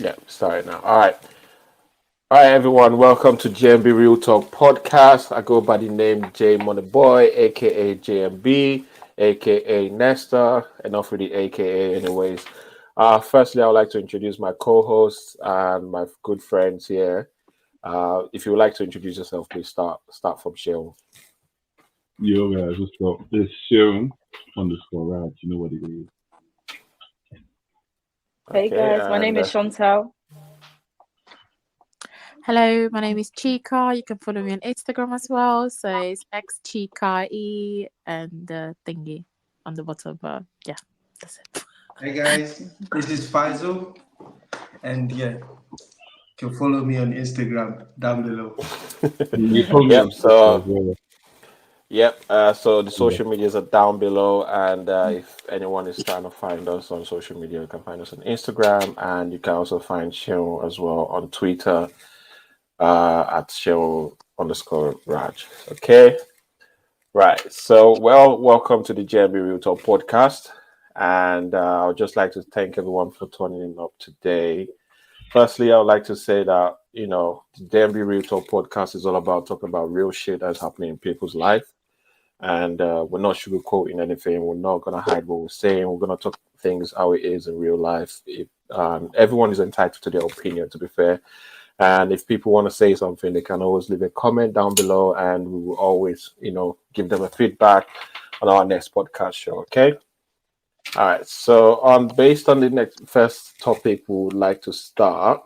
Yeah, starting now. All right. All right, everyone. Welcome to JMB Real Talk Podcast. I go by the name J Money Boy, aka JMB, aka Nestor, enough with the aka, anyways. Firstly, I would like to introduce my co-hosts and my good friends here. If you would like to introduce yourself, please start from Cheryl. Yo guys, what's up? It's Sharon underscore Raj. You know what it is. Hey Okay, guys, my name and is Chantal. Hello, my name is Chica. You can follow me on Instagram as well. So it's XChicaE and the thingy on the bottom. But yeah, that's it. Hey guys, this is Faisal, and yeah, you can follow me on Instagram down below. You told me yep. on Twitter as So well. yep. So the Yeah. social medias are down below, and if anyone is trying to find us on social media, you can find us on Instagram, and you can also find Cheryl as well on Twitter. At Cheryl underscore Raj. Okay. Right. So, well, welcome to the JMB Real Talk podcast. And I would just like to thank everyone for tuning up today. Firstly, I would like to say that, the JMB Real Talk podcast is all about talking about real shit that's happening in people's life. And we're not sugarcoating anything. We're not going to hide what we're saying. We're going to talk things how it is in real life. Everyone is entitled to their opinion, to be fair. And if people want to say something, they can always leave a comment down below, and we will always, give them a feedback on our next podcast show. Okay. All right. So, based on the next first topic, we would like to start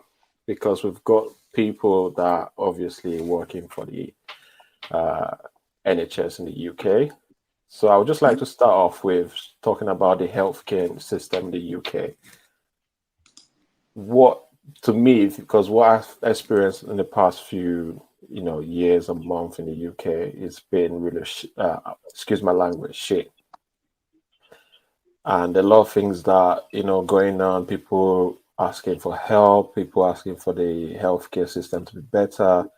because we've got people that are obviously working for the uh, NHS in the UK. So, I would just like to start off with talking about the healthcare system in the UK. What to me, because what I've experienced in the past few, years and months in the UK, it's been really, excuse my language, shit. And a lot of things that going on. People asking for help, people asking for the healthcare system to be better,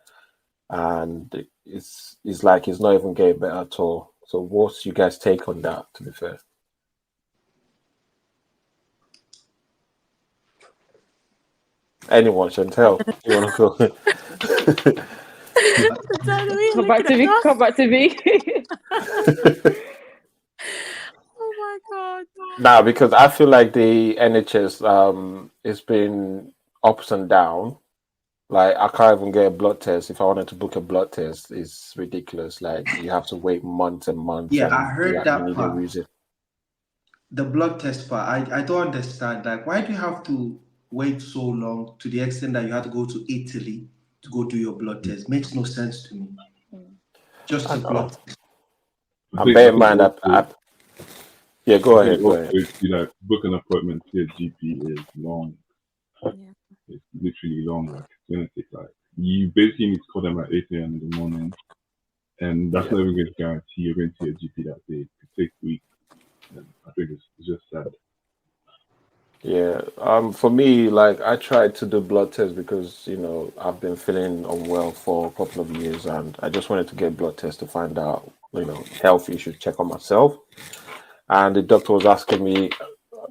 and it's like it's not even getting better at all. So, what's you guys' take on that? To be fair. Anyone, Chantel, you want to go? Come back to me. Come back to me. Oh my god. Nah, because I feel like the NHS it's been ups and down. Like I can't even get a blood test. If I wanted to book a blood test, it's ridiculous. Like you have to wait months and months, Yeah, I and heard you that need a part. reason. The blood test part, I don't understand. Like, why do you have to wait so long to the extent that you have to go to Italy to go do your blood test? Makes no sense to me. Just I a blood know. test. And bear in mind that Also, yeah, I go think ahead, go also ahead. if you like book an appointment to a GP is long. Yeah. It's literally long. Like it's gonna take like you basically need to call them at 8 a.m. in the morning, and that's Yeah. not even going to guarantee you're going to see a GP that day. It could take weeks. And I think it's just sad. Yeah. For me, like I tried to do blood tests because, I've been feeling unwell for a couple of years and I just wanted to get blood tests to find out, health issues, check on myself. And the doctor was asking me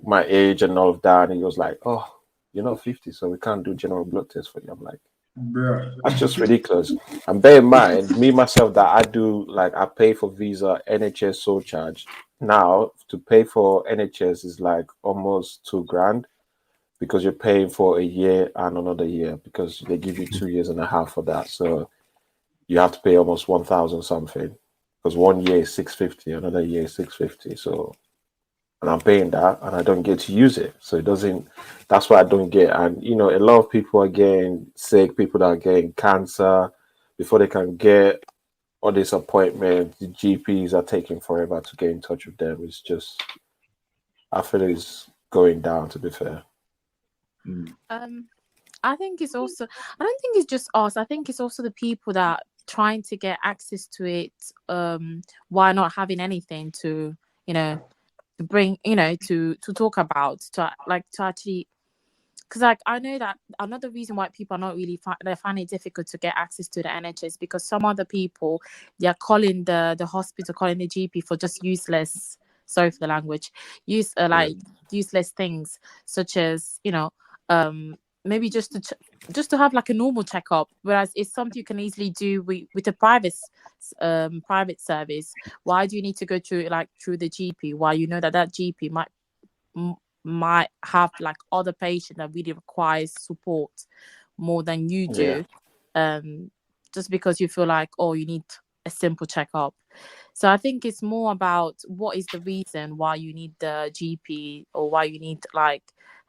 my age and all of that, and he was like, "Oh, you're not 50, so we can't do general blood tests for you." I'm like, Bruh. that's just ridiculous. And bear in mind, me myself that I do like I pay for visa NHS surcharge. Now to pay for NHS is like almost 2 grand because you're paying for a year and another year because they give you 2 years and a half for that. So you have to pay almost 1,000 something because 1 year is 650, another year is 650. So and I'm paying that and I don't get to use it. So it doesn't, that's what I don't get. And, a lot of people are getting sick, people that are getting cancer before they can get all these appointments. The GPs are taking forever to get in touch with them. It's just, I feel it's going down, to be fair. Mm. I think it's also, I don't think it's just us. I think it's also the people that trying to get access to it while not having anything to, to bring, to talk about, to actually, because like I know that another reason why people are not really they find it difficult to get access to the NHS because some other people, they're calling the hospital, calling the GP for just useless, sorry for the language, Yeah. useless things such as um maybe just to have like a normal checkup, whereas it's something you can easily do with a private service. Why do you need to go through the GP? Why you know that GP might have like other patient that really requires support more than you do, just because you feel like, oh, you need a simple checkup. So I think it's more about what is the reason why you need the GP or why you need like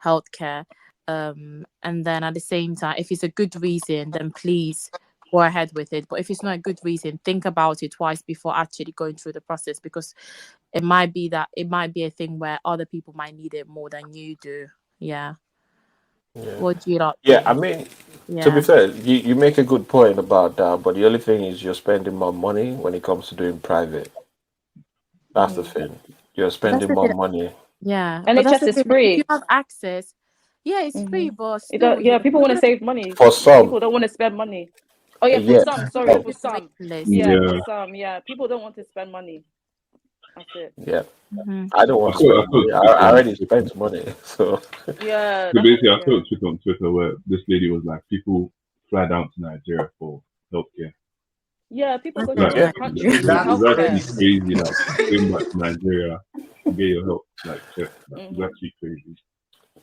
healthcare. And then at the same time, if it's a good reason, then please go ahead with it. But if it's not a good reason, think about it twice before actually going through the process, because it might be a thing where other people might need it more than you do. Yeah. What do you not Yeah, think? I mean, to be Yeah. fair, you make a good point about that, but the only thing is you're spending more money when it comes to doing private. That's the thing. You're But that's spending the more thing. money Yeah. But that's NHS the is thing. If you free. have access, yeah, it's free, but It does, still, yeah, people you're want to gonna save money. for some. People don't want to spend money. Oh yeah, for Yeah, some. be Sorry, some. for on the some. waiting list. Yeah, Yeah. for some. Yeah, people don't want to spend money. That's it. Yeah, Mm-hmm. I don't want I to saw spend I saw a money. I, tweet I on already Twitter. spent money, so Yeah, So that's basically, I saw yeah. a tweet on Twitter where this lady was like, people fly down to Nigeria for healthcare. Yeah, people That's go to it, Like, other yeah, countries for it's That's healthcare. actually crazy. crazy. Like going back to Nigeria to get your health like checked. Like, it's actually crazy.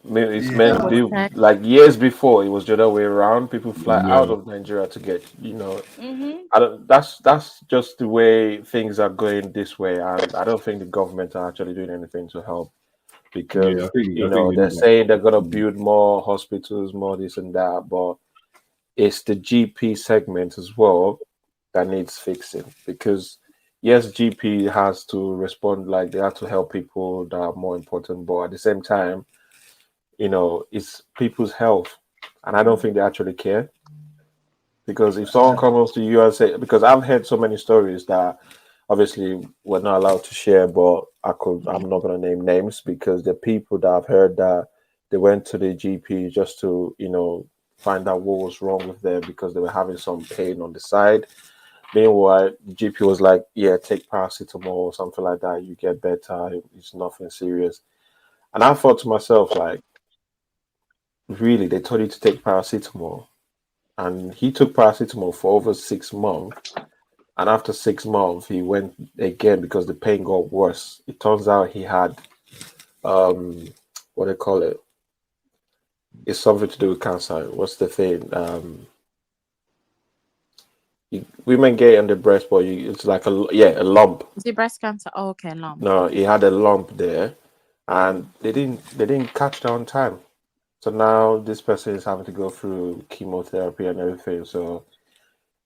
it's it meant Yeah. was to like years before it was the other way around. People fly out Yeah, of Nigeria to get, Mm-hmm. I don't. That's just the way things are going this way, and I don't think the government are actually doing anything to help yeah. because I think they they're need like saying they're gonna proper. build more hospitals, more this and that, but it's the GP segment as well that needs fixing because yes, GP has to respond like they have to help people that are more important, but at the same time, it's people's health, and I don't think they actually care. Because if someone comes to you and say, because I've heard so many stories that obviously we're not allowed to share, but I'm not gonna name names because the people that I've heard that they went to the GP just to, find out what was wrong with them because they were having some pain on the side. Meanwhile, the GP was like, yeah, take paracetamol or something like that, you get better, it's nothing serious. And I thought to myself, like, really, they told you to take paracetamol. And he took paracetamol for over 6 months. And after 6 months, he went again because the pain got worse. It turns out he had what do they call it? It's something to do with cancer. What's the thing? Women get it on the breast, but it's like a lump. Is it breast cancer? Oh, okay, lump. No, he had a lump there, and they didn't catch that on time. So now this person is having to go through chemotherapy and everything. So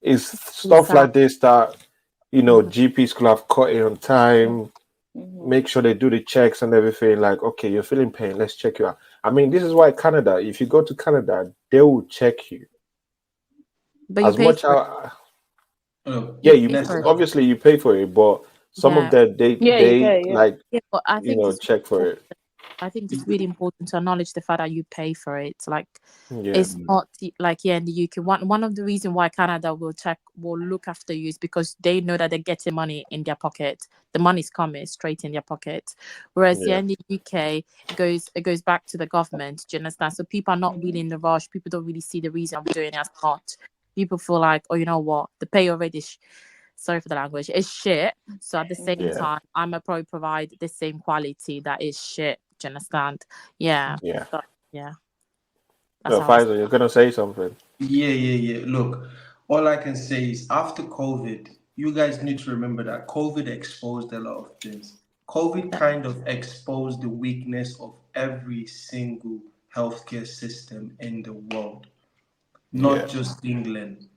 it's It's stuff sad. like this that Mhm. GPs could have caught it on time, Mm-hmm. make sure they do the checks and everything. Like, okay, you're feeling pain, let's check you out. I mean, this is why Canada, if you go to Canada, they will check you But you as pay much. for it. Yeah, You you pay Let's for it. obviously you pay for it, but some of Yeah. them they Yeah, you they pay. Yeah. like Yeah, but I think it's check for it. I think it's really important to acknowledge the fact that you pay for it. Like, Yeah, it's not like here in the UK. One of the reasons why Canada will look after you is because they know that they're getting money in their pocket. The money's coming straight in their pocket. Whereas here yeah, in the UK, it goes back to the government. Do you understand? So people are not really in the rush. People don't really see the reason I'm doing it as much. People feel like, oh, you know what? The pay already. Sorry for the language. It's shit. So at the same yeah, time, I'm a probably provide the same quality that is shit. Do you understand? Yeah. yeah. So, yeah. That's No, how I. Faisal, you're gonna say something. Yeah. Look, all I can say is after COVID, you guys need to remember that COVID exposed a lot of things. COVID kind of exposed the weakness of every single healthcare system in the world, not Yeah, just England.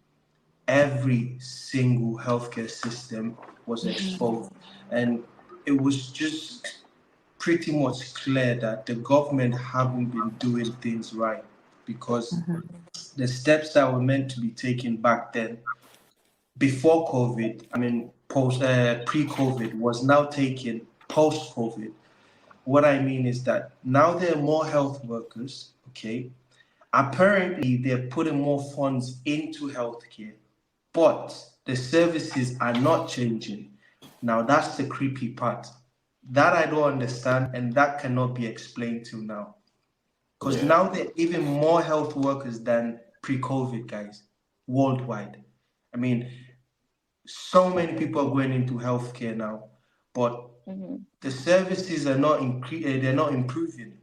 Every single healthcare system was exposed, and it was just pretty much clear that the government haven't been doing things right because Mhm. the steps that were meant to be taken back then before COVID, I mean post pre-COVID, was now taken post-COVID. What I mean is that now there are more health workers, okay? Apparently they're putting more funds into healthcare, but the services are not changing. Now that's the creepy part. That I don't understand, and that cannot be explained till now. because now there are even more health workers than pre-COVID, guys, worldwide. I mean, so many people are going into healthcare now, but the services are not they're not improving.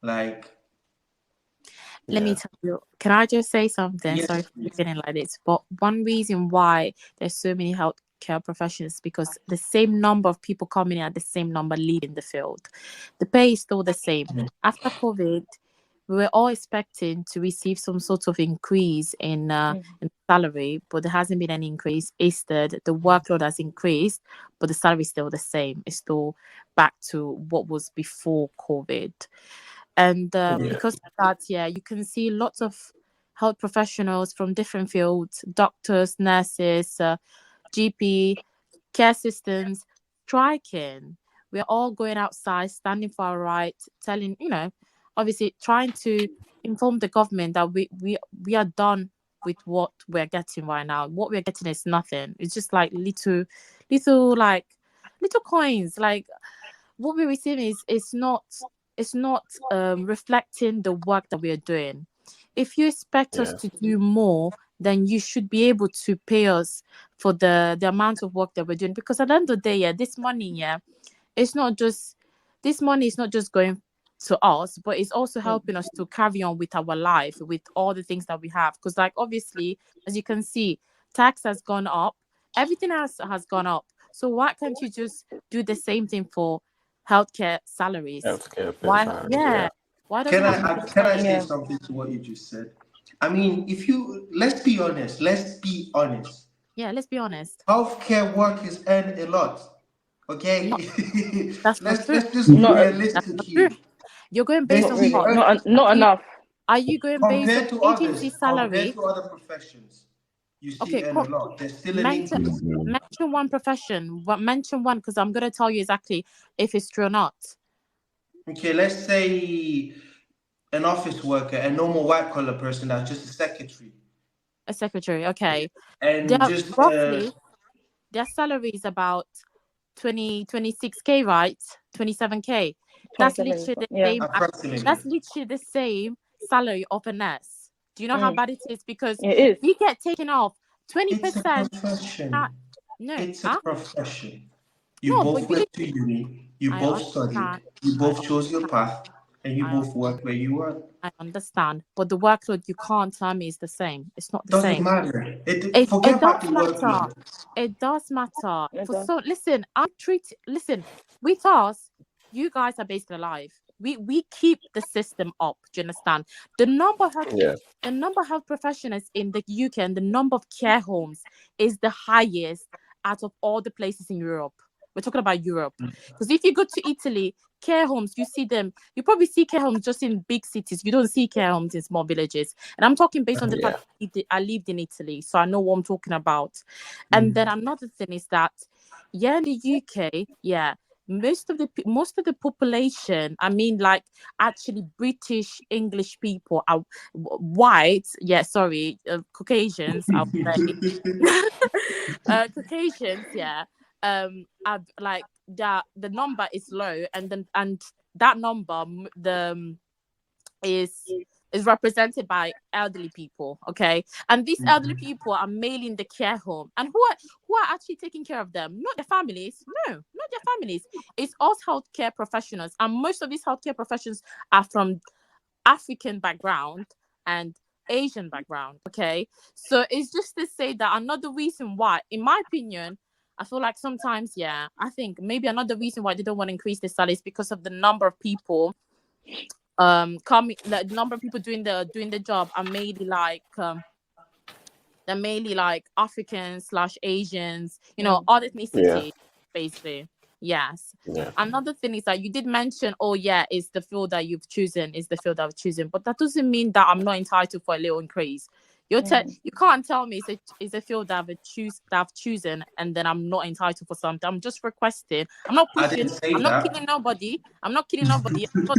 Like, Let me tell you, can I just say something? yes, Sorry for please. beginning like this, but one reason why there's so many healthcare professions is because the same number of people coming in at the same number leaving the field. The pay is still the same. After COVID, we were all expecting to receive some sort of increase in salary, but there hasn't been any increase. Instead, the workload has increased, but the salary is still the same. It's still back to what was before COVID. And because of that, you can see lots of health professionals from different fields, doctors, nurses, GP, care assistants, striking. We're all going outside, standing for our rights, telling, obviously trying to inform the government that we are done with what we're getting right now. What we're getting is nothing. It's just like little coins. Like what we're receiving is not reflecting the work that we are doing. If you expect us to do more, then you should be able to pay us for the amount of work that we're doing. Because at the end of the day, this money, it's not just this money is not just going to us, but it's also helping us to carry on with our life, with all the things that we have. Because, like, obviously, as you can see, tax has gone up, everything else has gone up. So why can't you just do the same thing for healthcare salaries? Why? Why does it have to be? Can I say something to what you just said? I mean, let's be honest. Yeah, let's be honest. Healthcare workers earn a lot. Okay, That's let's true. just be realistic here. You're going based on what? Not enough. Are you going based on agency salary? Compared to other professions, you see earn a lot. There's still an increase. Mention one profession. Mention one, because I'm going to tell you exactly if it's true or not. Okay, let's say an office worker, a normal white collar person that's just a secretary. A secretary, okay. And just roughly, their salary is about 26K, right? 27K. That's literally the same. That's literally the same salary of a nurse. Do you know how bad it is? Because we get taken off 20%. It's a profession. It's a profession. You both went to uni. You both studied. You both chose your path, and you both work where you work. I understand, but the workload you can't tell me is the same. It's not the same. Doesn't matter. It does matter. It does matter. Listen, with us, you guys are basically alive. We keep the system up. Do you understand? The number of health professionals in the UK and the number of care homes is the highest out of all the places in Europe. We're talking about Europe. Because if you go to Italy, care homes, you see them. You probably see care homes just in big cities. You don't see care homes in small villages. And I'm talking based on the fact that I lived in Italy, so I know what I'm talking about. And then another thing is that, in the UK, most of the population, I mean, like actually British English people are white. Caucasians. I'll say Caucasians. Like the number is low, and that number is represented by elderly people, okay? And these elderly people are mainly in the care home, and who are actually taking care of them? Not their families. No, not their families. It's us healthcare professionals, and most of these healthcare professionals are from African background and Asian background, okay? So it's just to say that another reason why, in my opinion, I feel like sometimes, I think maybe another reason why they don't want to increase the salaries because of the number of people coming, the number of people doing the job are mainly like they're mainly like Africans / Asians, all ethnicities, basically. Yes. Another thing is that you did mention, it's the field that you've chosen, but that doesn't mean that I'm not entitled for a little increase. You can't tell me it's a field that I've chosen and then I'm not entitled for something. I'm just requesting. I'm not pushing. I'm not killing nobody. I'm not doing anything. But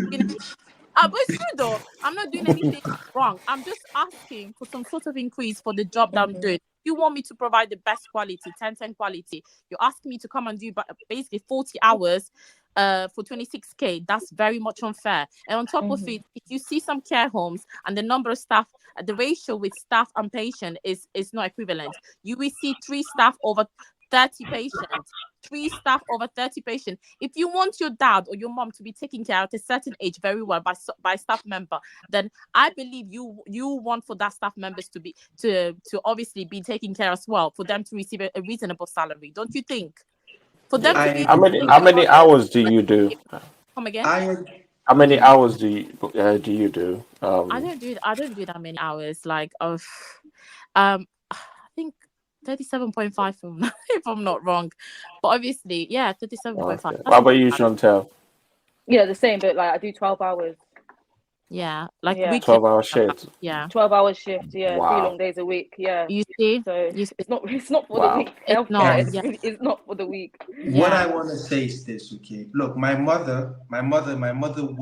it's true though. I'm not doing anything wrong. I'm just asking for some sort of increase for the job that I'm doing. you want me to provide the best quality, 10/10 quality, you're asking me to come and do basically 40 hours for 26k. That's very much unfair. And on top of it, if you see some care homes and the number of staff, the ratio with staff and patient is not equivalent. You will see 3 staff over 30 patients. 3 staff over 30 patients. If you want your dad or your mom to be taken care at a certain age very well by staff member, then I believe you want for that staff members to be to obviously be taken care as well, for them to receive a reasonable salary. Don't you think? For them to be How many hours do you do? Come again? How many hours do you do? I don't do that many hours. Like I think 37.5 if I'm not wrong. But obviously, yeah, 37.5. Okay. How about you, Chantel? Yeah, the same, but like I do 12 hours. Yeah, like Yeah. 12-hour shift. Yeah. 12-hour shift, yeah, Wow. 3 long days a week, yeah. You see? So it's not for Wow. the week. It's not, Healthcare yeah. is not for the week. What Yeah. I want to say is this, okay? Look, my mother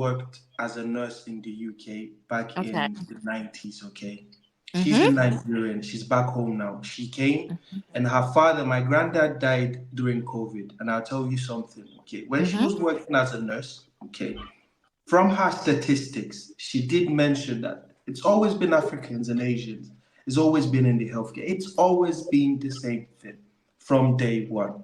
worked as a nurse in the UK back in the 90s, okay? She's in Nigerian. She's back home now. She came, and her father, my granddad, died during COVID. And I'll tell you something, okay? When she was working as a nurse, okay, from her statistics, she did mention that it's always been Africans and Asians. It's always been in the healthcare. It's always been the same thing from day one.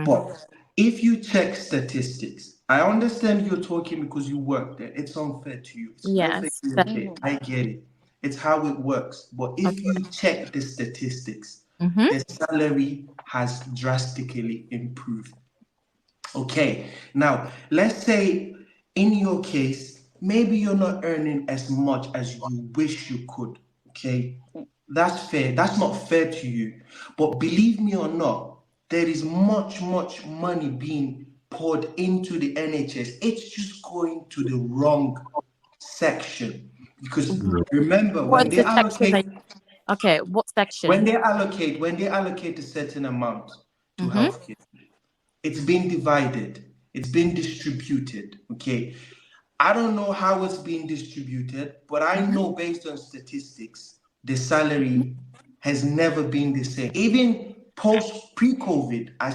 But if you check statistics, I understand you're talking because you work there. It's unfair to you. It's Yes. perfectly okay. I get it. It's how it works. But if you check the statistics, the salary has drastically improved. Okay. Now, let's say in your case, maybe you're not earning as much as you wish you could. Okay. That's fair. That's not fair to you. But believe me or not, there is much money being poured into the NHS. It's just going to the wrong section. Because remember, when they allocate what section? when they allocate a certain amount to healthcare, it's been divided, it's been distributed. Okay. I don't know how it's being distributed, but I know based on statistics, the salary has never been the same. Even pre-COVID, I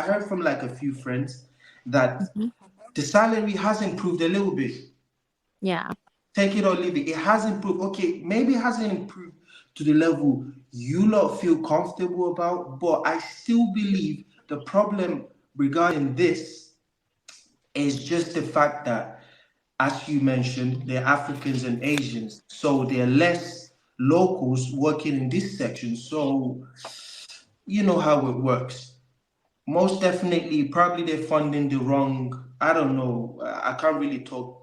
heard from like a few friends that the salary has improved a little bit. Yeah. Take it or leave it. It has improved. Okay, maybe it hasn't improved to the level you lot feel comfortable about, but I still believe the problem regarding this is just the fact that, as you mentioned, they're Africans and Asians, so there are less locals working in this section. So you know how it works. Most definitely, probably they're funding the wrong. I don't know. I can't really talk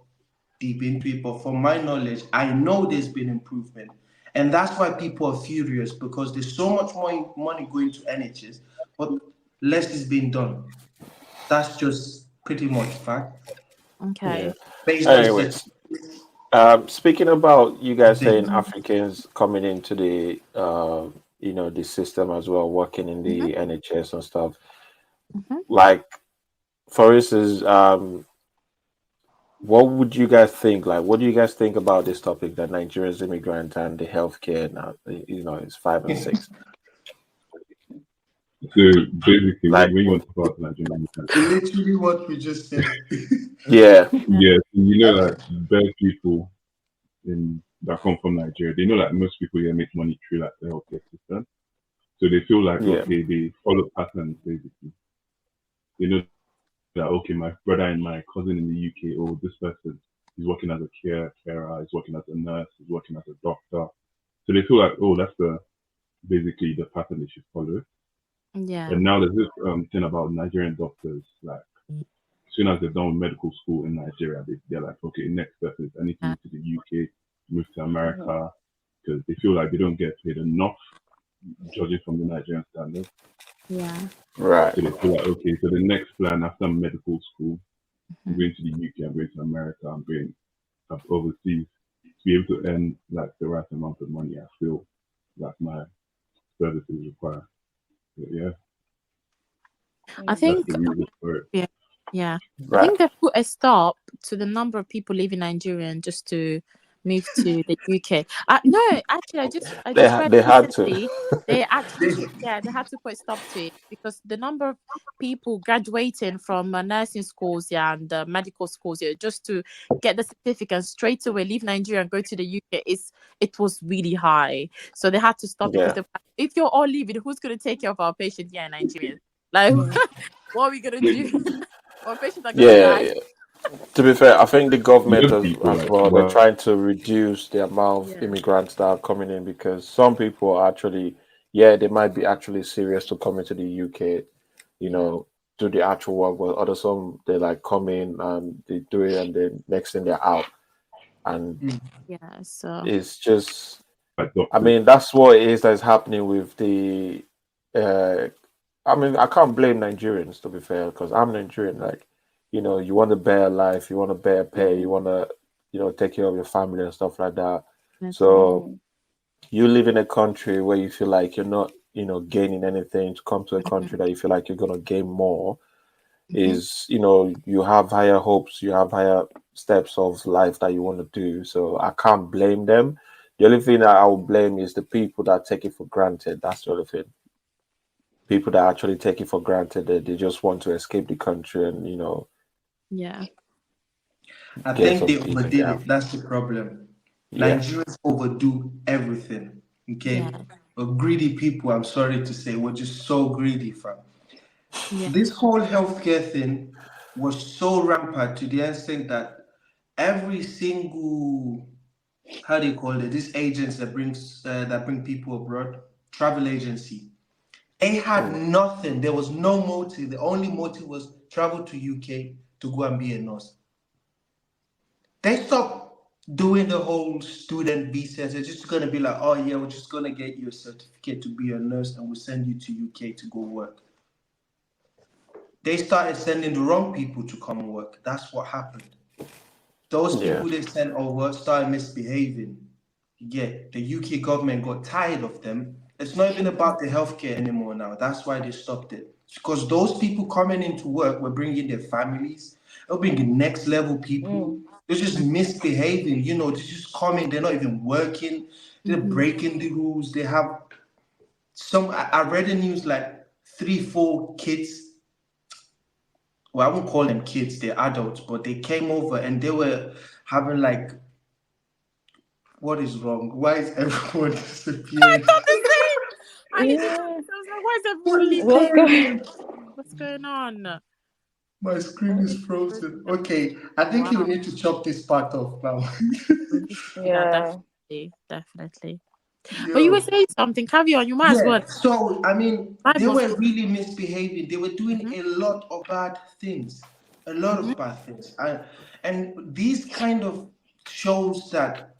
deep into it, but from my knowledge, I know there's been improvement, and that's why people are furious, because there's so much more money going to NHS, but less is being done. That's just pretty much fact. Okay. Based on Anyways, speaking about you guys saying statistics. Africans coming into the the system as well, working in the NHS and stuff. Like, for instance, what would you guys think? Like, what do you guys think about this topic that Nigerians immigrant and the healthcare now? It's 5 and 6. So basically, Like, when you want to talk about Nigerian, Literally what we just said. yeah, yeah, like bare people that come from Nigeria, they know like most people here make money through like the healthcare system. So they feel like okay, they follow patterns basically. They know that okay, my brother and my cousin in the UK, oh, this person is working as a carer, is working as a nurse, is working as a doctor. So they feel like, oh, that's basically the pattern they should follow. Yeah. And now there's this thing about Nigerian doctors, like as soon as they've done medical school in Nigeria, they're like, okay, next step is I need to move to the UK, move to America, because they feel like they don't get paid enough, judging from the Nigerian standards. Yeah. right. So they feel like, okay, so the next plan after medical school, I'm going to the UK, I'm going to America, I'm going overseas to be able to earn like the right amount of money I feel like my services require. But, yeah. I think That's the reason for it. yeah. Right. I think they put a stop to the number of people leaving Nigeria just to move to the UK. No, actually, I They just read they had to. recently they actually they had to put a stop to it because the number of people graduating from nursing schools and medical schools just to get the certificate straight away, leave Nigeria and go to the UK it was really high. So they had to stop Yeah. because if you're all leaving, who's going to take care of our patients here in Nigeria? Like, what are we going to do? Our patients are going to Yeah, die. yeah. To be fair, I think the government Young people, as like, well, they're well, trying to reduce the amount of Yeah. immigrants that are coming in because some people are actually, they might be actually serious to come into the UK, do the actual work, but other some they like come in and they do it and then next thing they're out. And Yeah, so it's just, like I doctors. mean, that's what it is that's happening with the, I mean, I can't blame Nigerians to be fair because I'm Nigerian. Like, you want a better life, you want a better pay, you want to, take care of your family and stuff like that. So you live in a country where you feel like you're not, gaining anything to come to a country that you feel like you're going to gain more is, you have higher hopes, you have higher steps of life that you want to do. So I can't blame them. The only thing that I will blame is the people that take it for granted. That's the only thing. People that actually take it for granted that they just want to escape the country and, yeah. I get think some they peace and overdid get out. it. That's the problem. Yeah. Nigerians overdo everything. Okay, Yeah. but greedy people, I'm sorry to say, were just so greedy, fam. Yeah. This whole healthcare thing was so rampant to the extent that every single, how do you call it, these agents that bring people abroad, travel agency, they had nothing. There was no motive. The only motive was travel to UK to go and be a nurse. They stopped doing the whole student visa. They're just gonna be like, oh yeah, we're just gonna get you a certificate to be a nurse and we'll send you to UK to go work. They started sending the wrong people to come and work. That's what happened. Those Yeah. people they sent over started misbehaving. Yeah, the UK government got tired of them. It's not even about the healthcare anymore now. That's why they stopped it. Because those people coming into work were bringing their families. They're bringing next level people. They're just misbehaving. They're just coming. They're not even working. They're breaking the rules. They have some. I read the news like 3, 4 kids. Well, I won't call them kids. They're adults, but they came over and they were having like, what is wrong? Why is everyone I disappearing? thought the same. I need to talk. Yeah. I was like, why is What everyone is What's leaving? going going? on? What's going on? My screen is frozen. Okay, I think you Wow. need to chop this part off now. We need to do that Yeah. definitely. But you were Yo. saying something. Carry on. You might as well. Yeah, so I mean, Time they was were really misbehaving. They were doing mm-hmm, a lot of bad things, a lot mm-hmm, of bad things. And these kind of shows that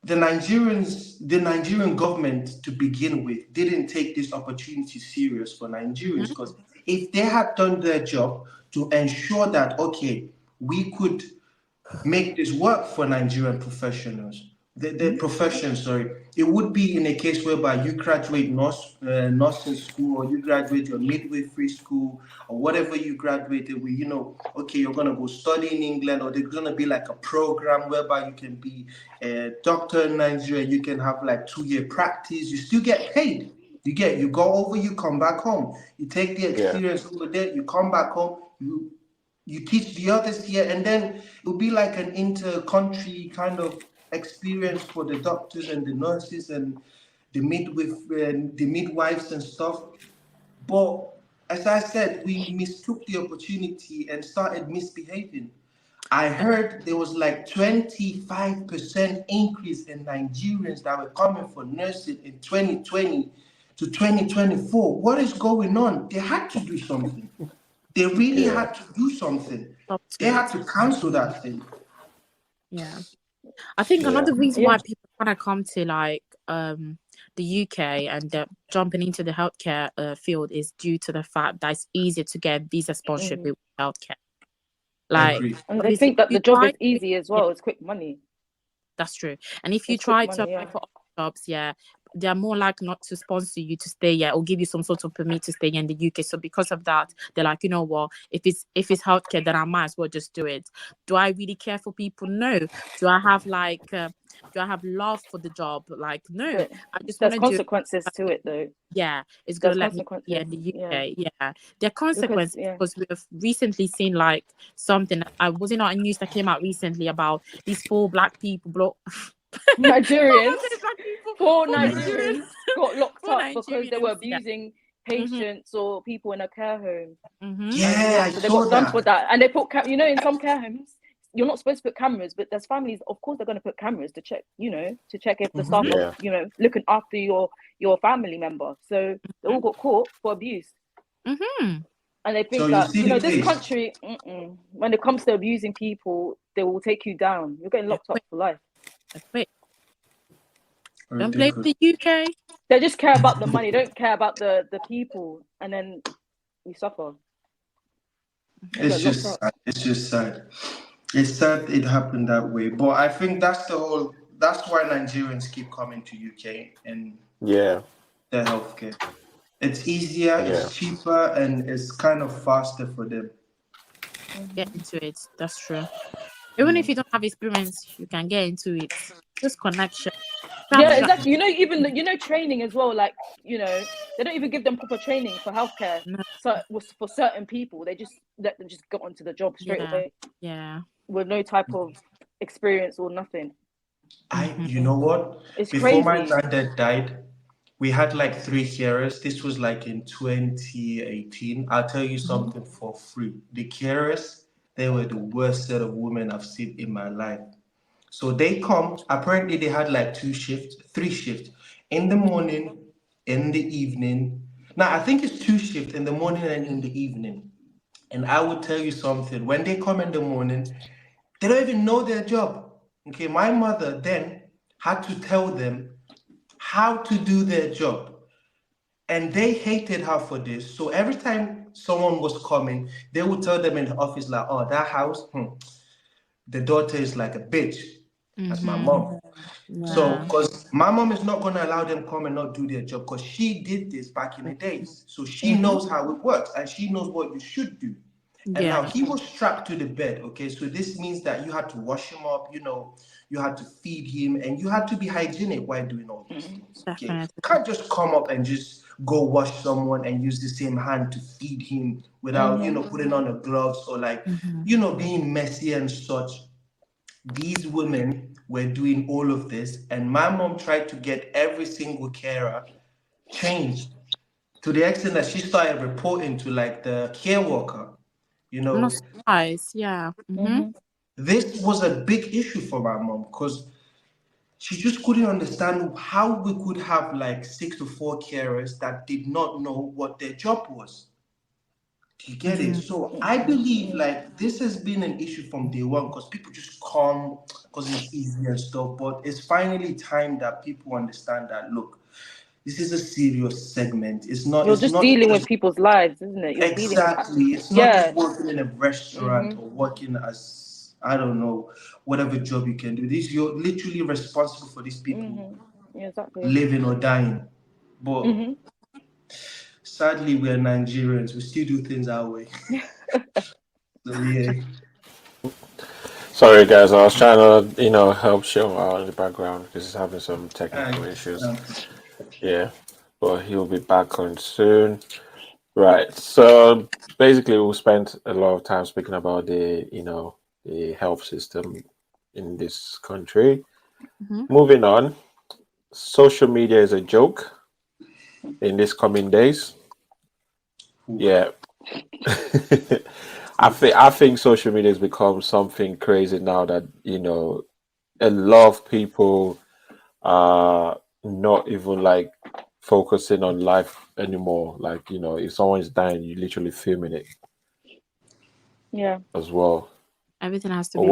the Nigerian government to begin with didn't take this opportunity serious for Nigerians, mm-hmm, because if they had done their job to ensure that, okay, we could make this work for Nigerian professionals, the profession, sorry, it would be in a case whereby you graduate nursing school, or you graduate your midwifery school, or whatever you graduated with, okay, you're going to go study in England, or there's going to be like a program whereby you can be a doctor in Nigeria, you can have like 2-year practice, you still get paid. You go over, you come back home, you take the Yeah. experience over there, you come back home, you teach the others here, and then it'll be like an inter-country kind of experience for the doctors and the nurses and the midwives and stuff. But as I said, we mistook the opportunity and started misbehaving. I heard there was like 25% increase in Nigerians that were coming for nursing in 2020 to 2024. What is going on? They had to do something. They really Yeah. had to do something. stop to They had it. to cancel that thing. Yeah. I think Yeah. another reason Yeah. why people want to come to like the UK and jumping into the healthcare field is due to the fact that it's easier to get visa sponsorship with healthcare. Like, Agree. And they obviously, think that if you the job try is easy as yeah, well. It's quick money. that's true. And if you It's quick try to money. apply Yeah. for other jobs, yeah, they are more likely not to sponsor you to stay here or give you some sort of permit to stay in the UK. So because of that, they're like, you know what, if it's healthcare, then I might as well just do it. Do I really care for people? No. Do I have do I have love for the job? Like, no. But I just want there's to do it. consequences to it, though. Yeah, it's gonna There's let me consequences. be in the Yeah. UK. Yeah, there are consequences yeah. because we have recently seen like something. I was it not a news that came out recently about these 4 black people, Nigerians. black people, 4 4 Nigerians got locked 4 up because they were Nigerians. Yeah. abusing patients or people in a care home. Yeah, I So they saw got done that. for that, and they put in some care homes you're not supposed to put cameras, but there's families, of course, they're going to put cameras to check, to check if the staff are, looking after your family member. So they all got caught for abuse. And they think So that this case? country, when it comes to abusing people, they will take you down. You're getting locked up for life. Don't blame the UK. They just care about the money, don't care about the people, and then you suffer. It's just sad. It's just sad. It's sad it happened that way. But I think that's why Nigerians keep coming to UK and their healthcare. It's easier, it's cheaper, and it's kind of faster for them. Get into it. That's true. Even if you don't have experience, you can get into it. Just connection. Yeah, exactly. Even training as well. Like, they don't even give them proper training for healthcare. So for certain people, they just let them just go onto the job straight away. Yeah. With no type of experience or nothing. You know what? It's Before crazy. my granddad died, we had like 3 carers. This was like in 2018. I'll tell you something for free. The carers, they were the worst set of women I've seen in my life. So they come, apparently they had like 3 shifts, in the morning, in the evening. Now, I think it's 2 shifts in the morning and in the evening. And I would tell you something, when they come in the morning, they don't even know their job. Okay, my mother then had to tell them how to do their job. And they hated her for this. So every time someone was coming, they would tell them in the office like, oh, that house, the daughter is like a bitch. That's my mom. So, because my mom is not going to allow them come and not do their job, because she did this back in the days. So she knows how it works and she knows what you should do. And now he was strapped to the bed, okay? So this means that you had to wash him up, you had to feed him, and you had to be hygienic while doing all these things, okay? You can't just come up and just go wash someone and use the same hand to feed him without, putting on the gloves or being messy and such. These women were doing all of this, and my mom tried to get every single carer changed to the extent that she started reporting to like the care worker. Not surprised, yeah. This was a big issue for my mom because she just couldn't understand how we could have like 6 to 4 carers that did not know what their job was. Do you get it? So I believe like this has been an issue from day one because people just come because it's easy and stuff. But it's finally time that people understand that, look, this is a serious segment. It's not. You're just dealing with people's lives, isn't it? You're exactly. It's not just working in a restaurant or working as, I don't know, whatever job you can do. You're literally responsible for these people living or dying. But sadly, we're Nigerians. We still do things our way. So yeah. Sorry, guys. I was trying to, help Sean out in the background because he's having some technical issues. Yeah, but he'll be back on soon. Right. So basically, we spent a lot of time speaking about the health system in this country. Moving on, social media is a joke in these coming days. Yeah. I think social media has become something crazy now that a lot of people are not even like focusing on life anymore. Like if someone is dying, you literally filming it. Yeah. As well. Everything has to be.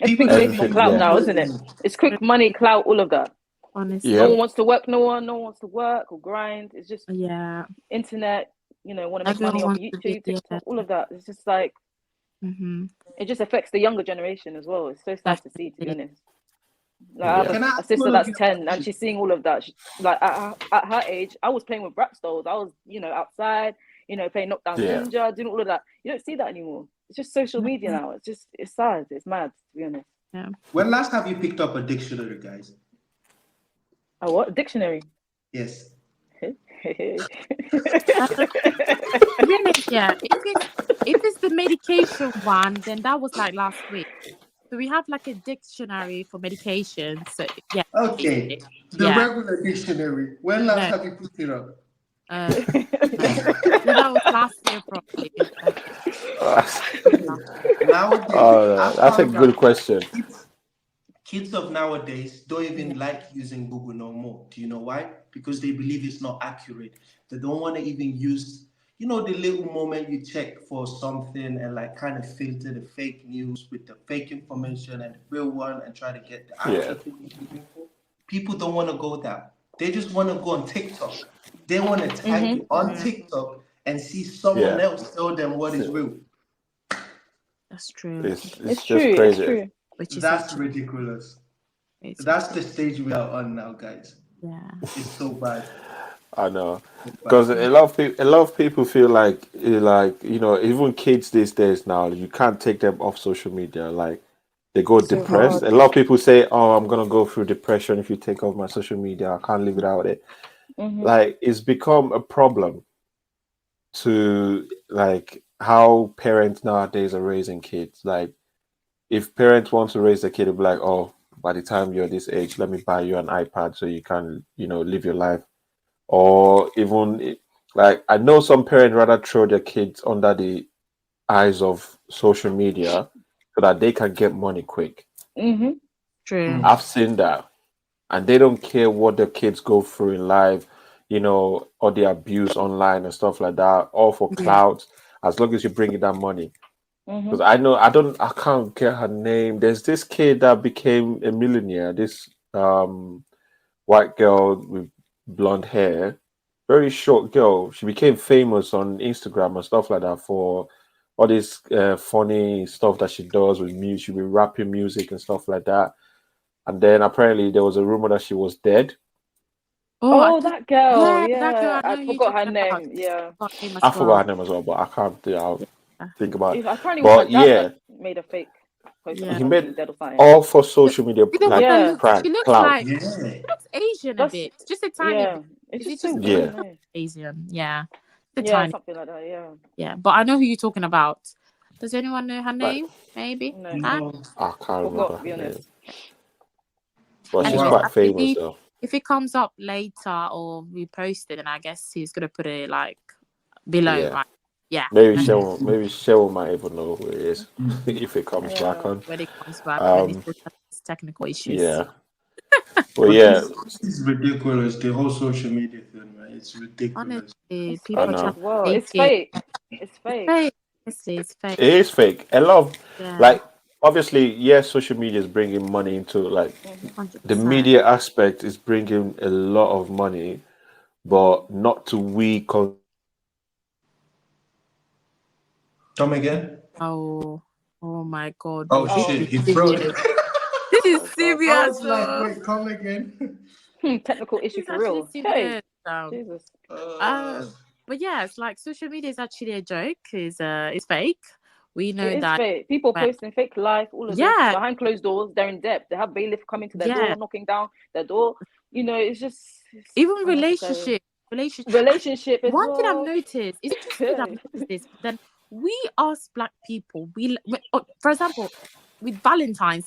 It's been quick for clout now, isn't it? It's quick money, clout, all of that. Honestly. No one wants to work. No one wants to work or grind. It's just internet. Want to make money off YouTube, TikTok, all of that. It's just like it just affects the younger generation as well. It's so sad to see, to be honest. Like, I have Can I a ask sister all of that's you 10 and she's seeing all of that. Like at her age, I was playing with Bratz dolls. I was, outside, playing Knockdown Yeah. Ninja, doing all of that. You don't see that anymore. It's just social media now. It's sad. It's mad, to be honest. Yeah. When last have you picked up a dictionary, guys? A what? Dictionary? Yes. To be honest, yeah. If it's the medication one, then that was like last week. So we have like a dictionary for medication. So yeah. Okay. The Yeah. regular dictionary. When last No. have you picked it up? No. So that was last year probably. Nowadays, That's a good question. Kids of nowadays don't even like using Google no more. Do you know why? Because they believe it's not accurate. They don't want to even use, the little moment you check for something and like kind of filter the fake news with the fake information and the real one and try to get the actual thing you're looking for. People don't want to go there. They just want to go on TikTok. They want to type it on TikTok and see someone else tell them what is real. That's true. It's It's just true. crazy. It's true. That's ridiculous. That's the stage we are on now, guys. Yeah. It's so bad. I know, because a lot of people feel like even kids these days now, you can't take them off social media. Like they go depressed. A lot of people say, "Oh, I'm gonna go through depression if you take off my social media. I can't live without it." Like it's become a problem to like how parents nowadays are raising kids. Like if parents want to raise a kid, they'll be like, "Oh, by the time you're this age, let me buy you an iPad so you can, live your life." Or even like I know some parents rather throw their kids under the eyes of social media so that they can get money quick. True. I've seen that, and they don't care what their kids go through in life, or the abuse online and stuff like that, all for clout, as long as you bring in that money. Because I know I can't get her name. There's this kid that became a millionaire. This white girl with blonde hair, very short girl. She became famous on Instagram and stuff like that for all this funny stuff that she does with music. She'll be rapping music and stuff like that. And then apparently there was a rumor that she was dead. Oh, that girl. Yeah, that girl. I forgot her name. Yeah. I forgot her name as well, but I can't. I'll think about it. Apparently, But it was her dad that made a fake post. he made all for social media, like she looks clout. like she looks Asian a bit, just a tiny bit. It's Is just it so just weird. Asian? Yeah, Something like that. Yeah. Yeah, but I know who you're talking about. Does anyone know her name? Maybe. No. I can't remember her name. But And she's quite famous though. If it comes up later or we post it, then I guess he's gonna put it like below, right? Yeah. Maybe Cheryl might even know who it is if it comes back on. When it comes back, when it's technical issues. Yeah. Well, it's ridiculous. The whole social media thing, man. It's ridiculous. Honestly, people are well, it's fake. It's fake. It's fake. It is fake. A lot of like obviously, yes, social media is bringing money into like 100%. the media aspect is bringing a lot of money, but not to we. Come again? Oh my God! Oh shit! He froze. This is serious. I was like, wait, come again? Technical issue for real. Hey, Jesus. But yeah, it's like social media is actually a joke. It's fake. We know it is that fake. People posting fake life, all of this behind closed doors. They're in debt. They have bailiff coming to their door, knocking down their door. It's just even relationship. One thing I've noticed is just I've noticed this. Then we as Black people, for example, with Valentine's,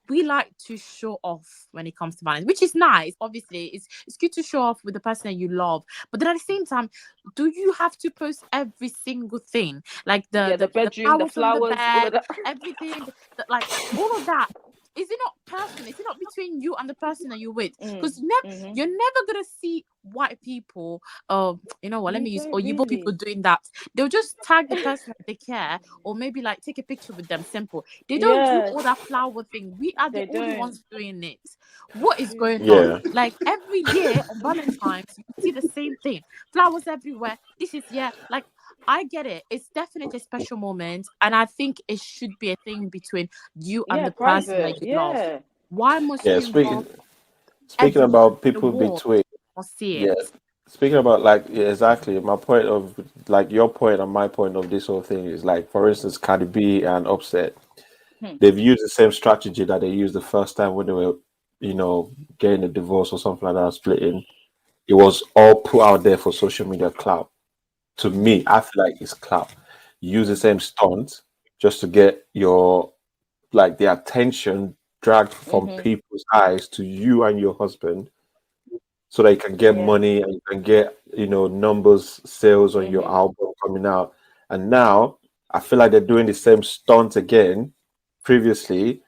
we like to show off when it comes to Valentine's, which is nice. Obviously, it's good to show off with the person that you love. But then at the same time, do you have to post every single thing, like the bedroom, the flowers, on the bed, all of that, everything, like all of that? Is it not personal? Is it not between you and the person that you're with? Because you're never gonna see white people, you know what? Let me use or Igbo people doing that. They'll just tag the person that they care, or maybe like take a picture with them. Simple. They don't do all that flower thing. We are the only ones doing it. What is going on? Like every year on Valentine's, you see the same thing. Flowers everywhere. This is like. I get it. It's definitely a special moment, and I think it should be a thing between you and the person that you love. Why must Yeah, you involve speaking everyone about in the people war between, or see yeah, it? speaking about like, yeah, exactly. My point of like your point and my point of this whole thing is like, for instance, Cardi B and Offset, Hmm. they've used the same strategy that they used the first time when they were, getting a divorce or something like that, splitting. It was all put out there for social media clout. To me, I feel like it's clout. You use the same stunt just to get your like the attention dragged from Mm-hmm. people's eyes to you and your husband so that you can get Yeah. money and you can get numbers sales on your Mm-hmm. album coming out. And now I feel like they're doing the same stunt again previously.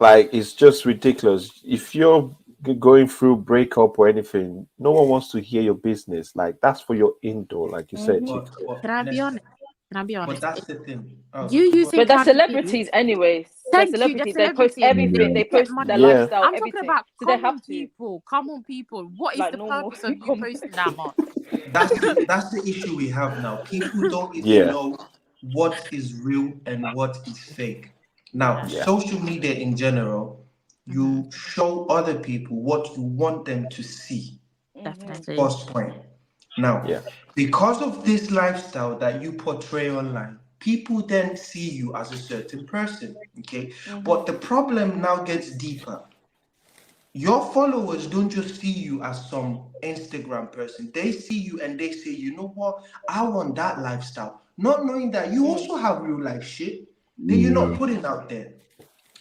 Like it's just ridiculous. If you're going through breakup or anything, no one wants to hear your business. Like that's for your indoor, like you said, Mm-hmm. Chico. But Can I be let's. honest? Can I be But honest? that's the thing. Oh, You go. using But they're Cardi B. celebrities anyways. They're Thank you. They're celebrities. They post celebrities. They everything. Yeah. They get post their money. Yeah. lifestyle, I'm talking everything. about So they have common to, people. Common people. What is like the normal. purpose of you posting that much? That's the issue we have now. People don't even Yeah. know what is real and what is fake. Now, Yeah. Yeah. social media in general, Hmm. you show other people what you want them to see. Mm-hmm. Definitely. First point. Now, Yeah. because of this lifestyle that you portray online, people then see you as a certain person. Okay. Mm-hmm. But the problem now gets deeper. Your followers don't just see you as some Instagram person. They see you and they say, you know what? I want that lifestyle. Not knowing that you Mm. also have real life shit that you're not Yeah. putting out there.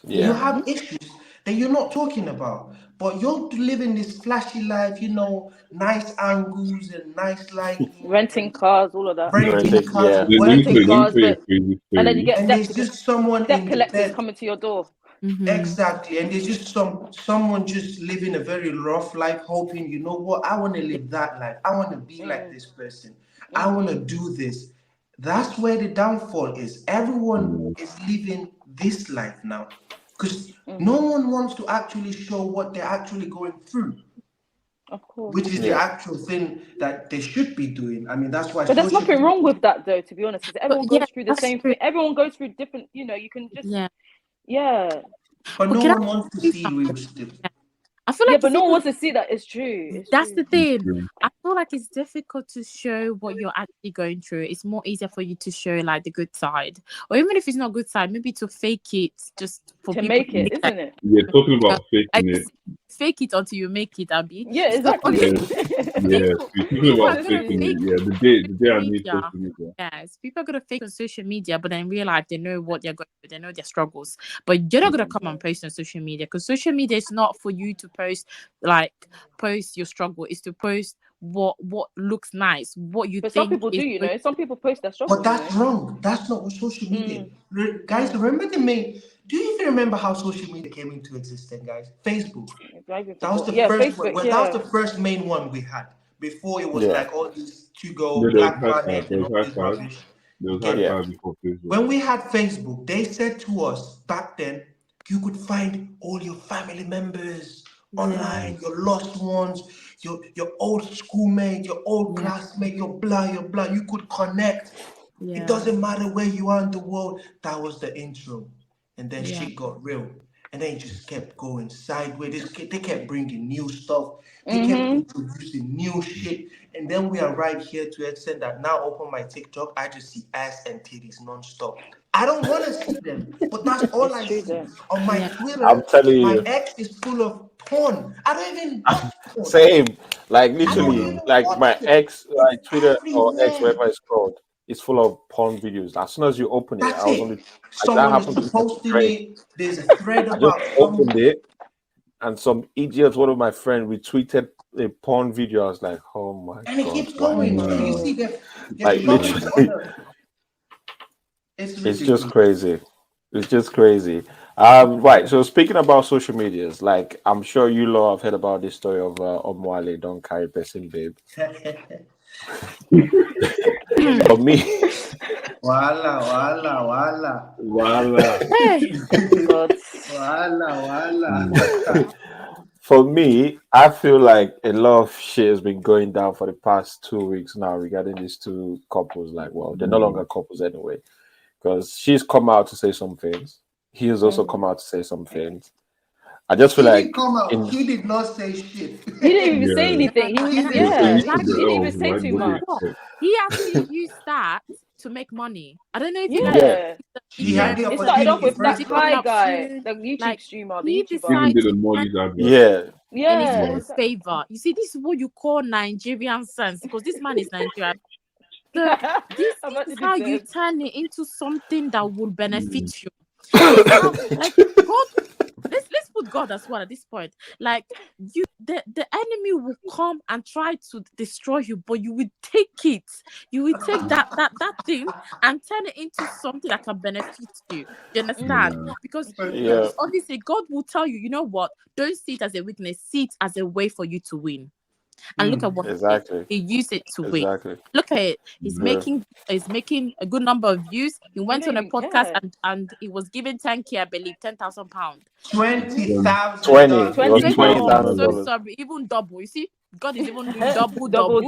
You Yeah. Mm-hmm. have issues that you're not talking about. But you're living this flashy life, nice angles and nice lighting Renting and cars, all of that. renting cars, Yeah. Let me Renting tell weddings, you cars, a but crazy and then you story. get and there's just someone debt in the collectors bed. coming to your door. Hmm. Exactly, and there's just someone just living a very rough life, hoping, you know what, I want to live that life. I want to be like Mm. this person. I want to Mm-hmm. do this. That's where the downfall is. Everyone Yeah. is living this life now, because no Mm-hmm. one wants to actually show what they're actually going through, Of course. which is the Yeah. actual thing that they should be doing. I mean, that's why But there's social nothing media. wrong with that, though, to be honest, because But everyone yeah, goes through the that's same true. thing. Everyone goes through different, you can just, Yeah. But But no can I one wants to say see something? real stuff. Yeah. I feel yeah, like but it's no one even wants to see that. It's true. It's that's the true. thing. Yeah. I feel like it's difficult to show what you're actually going through. It's more easier for you to show like the good side, or even if it's not good side, maybe to fake it just for To people make to it, think that isn't it? Yeah, talking uh, about I faking it. just fake it until you make it, Abby. Yeah, So exactly. Yeah, yeah. people, Speaking people about are gonna Exactly. faking it, fake yeah. The day I social need social media. media. Yes, people are gonna fake on social media, but then realize they know what they're going through, they know their struggles. But you're not gonna come and post on social media because social media is not for you to post your struggle. It's to post what looks nice, what you But some think people do, is good. Some people post their But struggles, that's wrong. That's not what social media. Mm, Guys, mm. remember the main. Do you even remember how social media came into existence, guys? Facebook. I even That was forgot. the Yeah, first one. Facebook. Well, that was Yeah. the first main one we had. Before it was Yeah. like all these to No, go there was Black high five. Planet There and was all high this five. rubbish. There You was high get Yeah. five before Facebook. when we had Facebook, they said to us back then, you could find all your family members Yeah, online, your lost ones, your old schoolmate, your old yeah, classmate, your blah, your blah. You could connect. It yeah, doesn't matter where you are in the world. That was the intro. And then yeah, shit got real. And then it just kept going sideways. They kept bringing new stuff. They kept Mm-hmm. introducing new shit. And then we are right here to extend that now open my TikTok, I just see ass and titties non-stop. I don't want to see them, but that's all It's I true, see. though. On my yeah. I'm Twitter, telling my you. ex is full of porn. I don't even watch porn. Same. Like I don't literally, Yeah. even like watch my it. ex, It's like Twitter or X, everywhere. whatever it's called, is full of porn videos. As soon as you open it, That's I was on it. the like that Someone is happened to me on the posting train. it. There's a thread I just about opened some, it and some idiot, one of my friends, retweeted a porn video. I was like, oh my and it god, keeps why? going. So you Yeah. see, they're Like showing you literally, other. It's it's just ridiculous. crazy. It's just crazy. Right. So speaking about social medias, like I'm sure you lot have heard about this story of Omwale don't carry person babe. For me, Wala, wala, wala. Voila. Hey, God. Wala, wala. Mm. for me, I feel like a lot of shit has been going down for the past 2 weeks now regarding these two couples. Like, well, they're no longer couples anyway, because she's come out to say some things. He has also Mm-hmm. come out to say some things. I just feel He like didn't come out. He did not say shit. He didn't even say Yeah. anything. He was, And- He was so yeah, used he to didn't the even L's, say right? too What do you much. expect? he actually used that to make money. I don't know if you know. Yeah. He had the It started off opportunity. with that First of all, Cooking Thai up guy, food, the YouTube like, streamer, the he YouTuber. Even decided did a to Molly's advert. yeah, Yeah. in his own it's like- favor. You see, this is what you call Nigerian sense, because this man is Nigerian. So this I'm is actually how you dead. turn it into something that will benefit you. Mm. This is how, like, God. Let's put God as well at this point. Like, the enemy will come and try to destroy you, but you will take it. You will take that thing and turn it into something that can benefit you. You understand? Yeah. Because yeah, obviously God will tell you, you know what? Don't see it as a weakness. See it as a way for you to win. And look at what exactly, he used it to win. exactly. Look at it. He's Yeah. making a good number of views. He went don't on a even podcast care. and he was given 10K, I believe, £10,000. $20,000. 20. It was $20,000. $20,000. So sorry, even double. You see, God is even doing double. Double.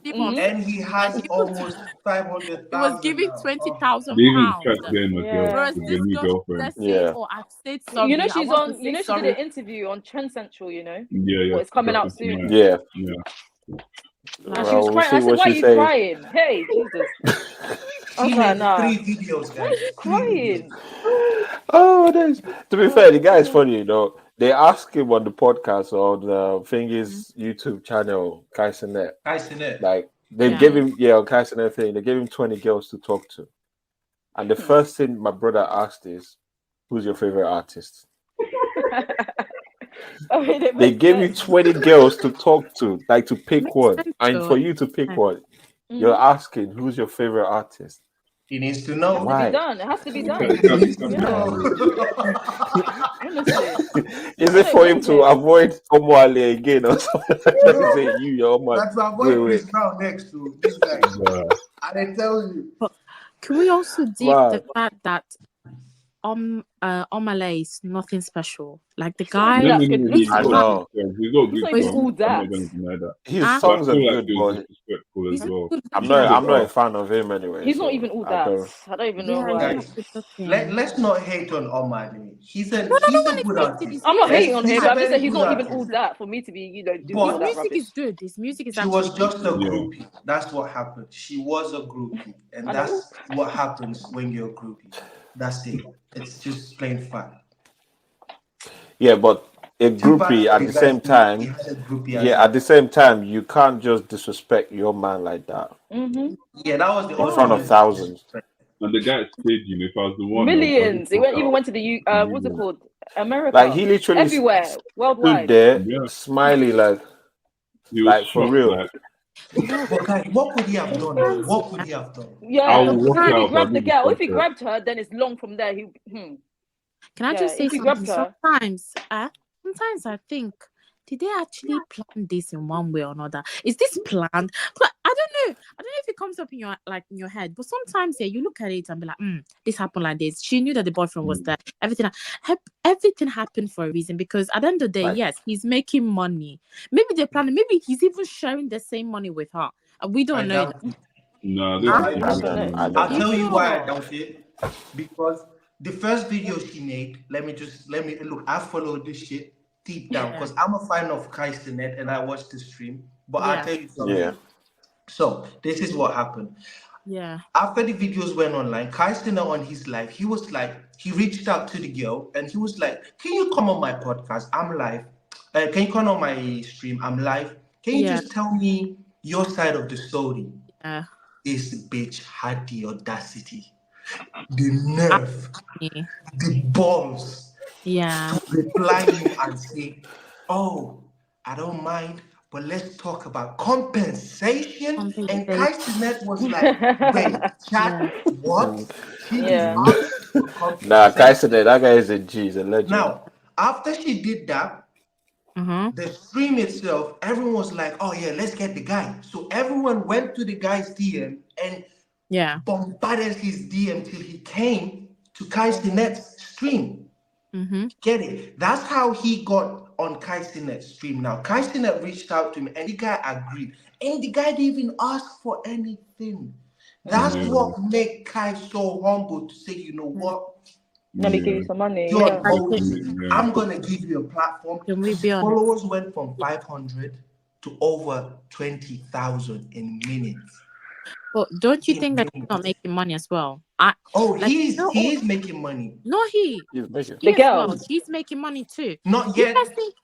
See what I'm Mhm. saying? And he has And almost he 500,000 was giving now. £20,000. They even tried to get him a Yeah. girl, Whereas to this get a new girl girlfriend. just say, Yeah. "Oh, I've said sorry. You know I she's want on. to say You know she sorry." did an interview on Trend Central. You know, Yeah. it's coming out Dropping soon. tonight. Yeah. Yeah. And she was Well, we'll crying. see I said, what "Why are she you says. crying? Hey, Jesus!" I She was like, made "Nah, 3 videos, why are guys. you 3 videos. crying?" Oh, that's, to be fair, the guy is funny, you know. They asked him on the podcast on the Fingers YouTube channel, Kaisenet. I seen it. Like they Yeah. gave him, on Kaisenet thing, they gave him 20 girls to talk to. And the first thing my brother asked is, who's your favorite artist? I mean, it They makes gave you sense. 20 girls to talk to, like to pick Makes one. sense, And though. for you to pick one, you're Mhm. asking who's your favorite artist. He needs to It know. has to Why? be done. It has to be done. He needs to Yeah. know. Honestly, Is I it don't for him blame to him. avoid Omwale again or something like that? No. To say you, your Omwale. That's to Wait, avoid wait. Chris Brown next to this guy. Yeah. And I tell you, But can we also deep Wow. the fact that Omale is nothing special? Like, the He's not even guy, that good He's I looking. got know. good songs. He's got He's good not even songs. all I'm that. not going to deny that. His Ah. But I songs are feel like good, he was but disrespectful as he's well. good I'm looking. not a fan of him anyway. He's not so even all I that. don't. I don't even know Yeah, why. he's guys, not good looking. let's not hate on Omani. He's a No one good is hating artist. his I'm not music. hating on He's him, a but I'm just very saying he's good not even artist. all that for me to be, doing But- all His that music rubbish. is good. His music is She actually was just a Yeah. groupie. That's what happened. She was a groupie. And I know. that's what happens when you're a groupie. That's it. It's just plain fact. Yeah, but a Too bad groupie for at the the guy same who time. he had a groupie as Yeah, well. at the same time, you can't just disrespect your man like that Mm-hmm. Yeah, that was the in front of ultimate thousands. disrespect. And the guy stayed, if I was the one, Millions. It I would even went to the what's it called? America. Like he literally Everywhere, stood worldwide. there, Yeah. smiling He was like for shocked, real. like, no. But guys, what could he have done? Though? What could he have done? Yeah. I'll If walk he out. grabbed the I'll do girl, if he concert. grabbed her, then it's long from there. Can I just say if he something? grabbed her. Sometimes I think, did they actually plan this in one way or another? Is this planned? But I don't know. I don't know if it comes up in your head. But sometimes, yeah, you look at it and be like, this happened like this. She knew that the boyfriend was there. Everything happened for a reason, because at the end of the day, Like- yes, he's making money. Maybe they're planning. Maybe he's even sharing the same money with her. And we don't know that. No, I this doubt is it. I don't I'll know. tell you why I Sure. doubt it. Because the first video she made, let me look. I followed this shit deep down Yeah. because I'm a fan of Kaisenet and I watched the stream. But I'll Yeah. tell you something. Yeah. So this is what happened. Yeah. After the videos went online, Kaisenet on his live, he was like, he reached out to the girl and he was like, "Can you come on my podcast? I'm live. Can you come on my stream? I'm live. Can you Yeah. just tell me your side of the story?" Yeah. This bitch had the audacity, the nerve, Yeah. the balls Yeah. to reply him and say, "Oh, I don't mind, but let's talk about compensation." And Kaisenet was like, "Wait, chat, what? She Yeah. asked for Nah, compensation." Kaisenet, that guy is a G, he's a legend. Now, after she did that, Mm-hmm. the stream itself, everyone was like, "Oh yeah, let's get the guy." So everyone went to the guy's DM and Yeah. bombarded his DM till he came to Kaisenet's stream. Mm-hmm. Get it? That's how he got on Kaisenet's stream. Now, Kaisenet reached out to him and the guy agreed. And the guy didn't even ask for anything. That's Yeah. what made Kai so humble to say, "You know what? Let me give you some money. You're Yeah. I'm gonna give you a platform. Can we His be honest? followers went from 500 to over 20,000 in minutes. But don't you In think that he's minutes. not making money as well? He is making money. No, He's making. The as well. girls. She's making money too. Not You yet. guys think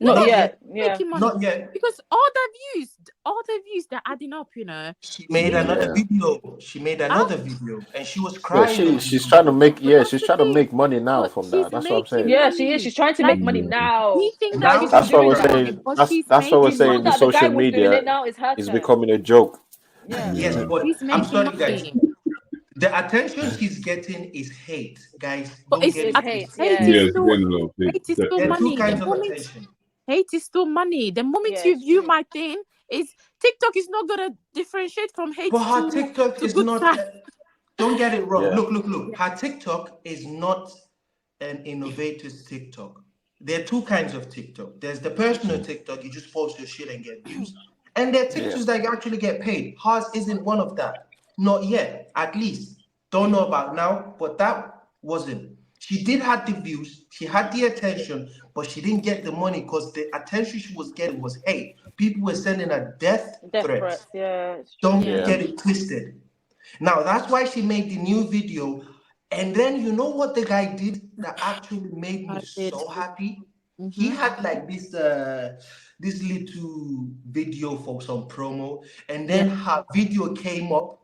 Not yet. Yeah. making money? Not yet. Because all the views, they're adding up, you know. She made another video. She made another video, and she was crying. Yeah, she's trying to make. Yeah, That's she's the trying to thing. make money now But from she's that. That's what I'm saying. making Yeah, she is. She's trying to make money now. We think Now that she's That's what doing we're that, saying. but That's she's what we're making saying. money. The That the guy social was doing media it now is her is turn. becoming a joke. Yeah. Yes, but She's I'm making sorry, guys. money. The attention she's getting is hate, guys. But Don't it's get it. It's hate, twisted. yeah. hate Yes, is still getting a lot of hate. hate is still There are two money. kinds The of moment attention. hate is still money. The moment Yeah, you it's view true. my thing, is TikTok is not gonna differentiate from hate But her to TikTok is good not. side. Don't get it wrong. Yeah. Look. Her TikTok is not an innovator's TikTok. There are two kinds of TikTok. There's the personal TikTok, you just post your shit and get views. And there are TikToks that you actually get paid. Hers isn't one of that. Not yet, at least. Don't know about now, but that wasn't. She did have the views, she had the attention, but she didn't get the money because the attention she was getting was hate. People were sending her death threats. Yeah. It's true. Don't Yeah. get it twisted. Now that's why she made the new video. And then you know what the guy did that actually made me so happy? He had like this little video for some promo, and then her video came up.